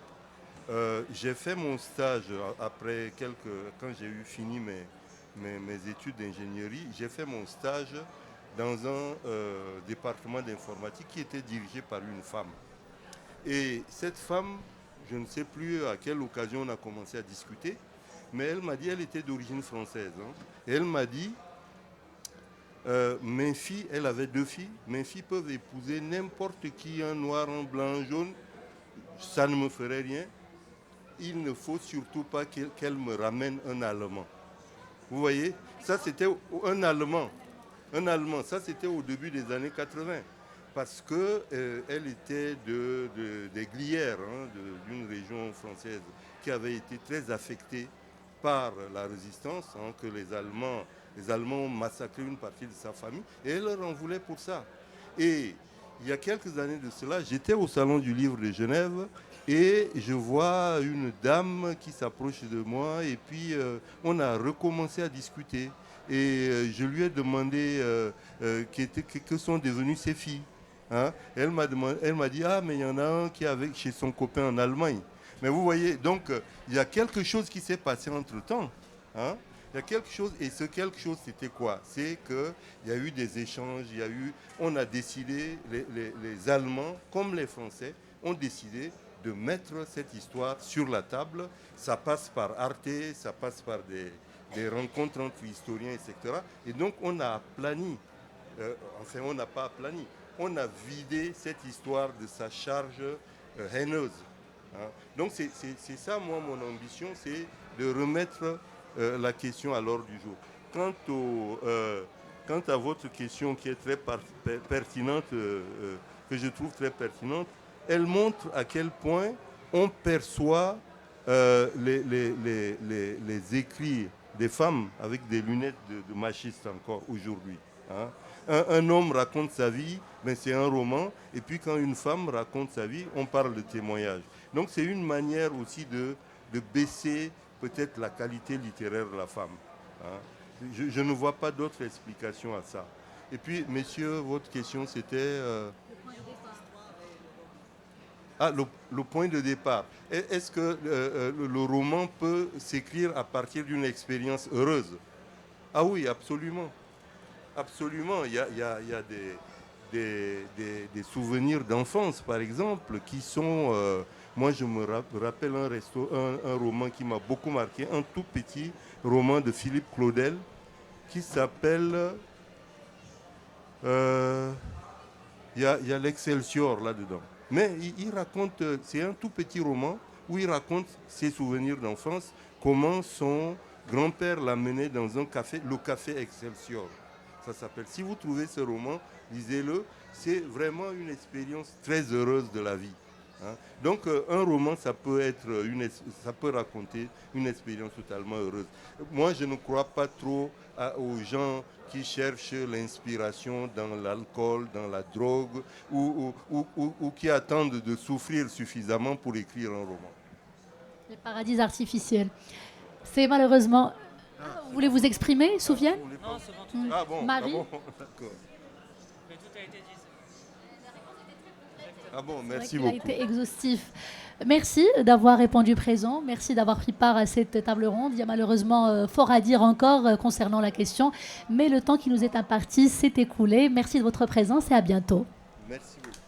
j'ai fait mon stage après quand j'ai fini mes études d'ingénierie, j'ai fait mon stage dans un département d'informatique qui était dirigé par une femme. Et cette femme, je ne sais plus à quelle occasion on a commencé à discuter, mais elle m'a dit, elle était d'origine française. Hein, et elle m'a dit, mes filles, elle avait 2 filles, mes filles peuvent épouser n'importe qui, un noir, un blanc, un jaune, ça ne me ferait rien. Il ne faut surtout pas qu'elle me ramène un Allemand. Vous voyez, ça c'était un Allemand. Un Allemand, ça c'était au début des années 80, parce qu'elle était des Glières, hein, d'une région française qui avait été très affectée par la résistance, hein, que les Allemands ont massacré une partie de sa famille, et elle leur en voulait pour ça. Et il y a quelques années de cela, j'étais au Salon du Livre de Genève, et je vois une dame qui s'approche de moi, et puis on a recommencé à discuter. Et je lui ai demandé que sont devenues ses filles. Hein. Elle m'a dit, ah, mais il y en a un qui est chez son copain en Allemagne. Mais vous voyez, donc, il y a quelque chose qui s'est passé entre-temps. Hein. Il y a quelque chose, et ce quelque chose, c'était quoi? C'est qu'il y a eu des échanges, on a décidé, les Allemands, comme les Français, ont décidé de mettre cette histoire sur la table. Ça passe par Arte, ça passe par des rencontres entre historiens, etc. Et donc, on a aplani, on n'a pas aplani, on a vidé cette histoire de sa charge haineuse. Hein. Donc, c'est ça, moi, mon ambition, c'est de remettre la question à l'ordre du jour. Quant à votre question qui est très pertinente, que je trouve très pertinente, elle montre à quel point on perçoit les écrits des femmes avec des lunettes de machistes encore aujourd'hui. Hein. Un homme raconte sa vie, mais c'est un roman, et puis quand une femme raconte sa vie, on parle de témoignage. Donc c'est une manière aussi de baisser peut-être la qualité littéraire de la femme. Hein. Je ne vois pas d'autre explication à ça. Et puis, messieurs, votre question, c'était... le point de départ. Est-ce que le roman peut s'écrire à partir d'une expérience heureuse? Ah oui, absolument. Absolument. Il y a des souvenirs d'enfance, par exemple, qui sont... moi, je me rappelle un roman qui m'a beaucoup marqué, un tout petit roman de Philippe Claudel, qui s'appelle... Il y a l'Excelsior là-dedans. Mais il raconte, c'est un tout petit roman où il raconte ses souvenirs d'enfance, comment son grand-père l'a mené dans un café, le café Excelsior. Ça s'appelle. Si vous trouvez ce roman, lisez-le. C'est vraiment une expérience très heureuse de la vie. Hein. Donc un roman, ça peut raconter une expérience totalement heureuse. Moi, je ne crois pas trop aux gens qui cherchent l'inspiration dans l'alcool, dans la drogue, ou qui attendent de souffrir suffisamment pour écrire un roman. Les paradis artificiels. C'est malheureusement... Vous voulez vous exprimer, Soufiane? Non, c'est bon. Ah bon, Marie? ah bon, d'accord. Mais tout a été dit. Ah bon, merci Il a beaucoup. été exhaustif. Merci d'avoir répondu présent. Merci d'avoir pris part à cette table ronde. Il y a malheureusement fort à dire encore concernant la question, mais le temps qui nous est imparti s'est écoulé. Merci de votre présence et à bientôt. Merci beaucoup.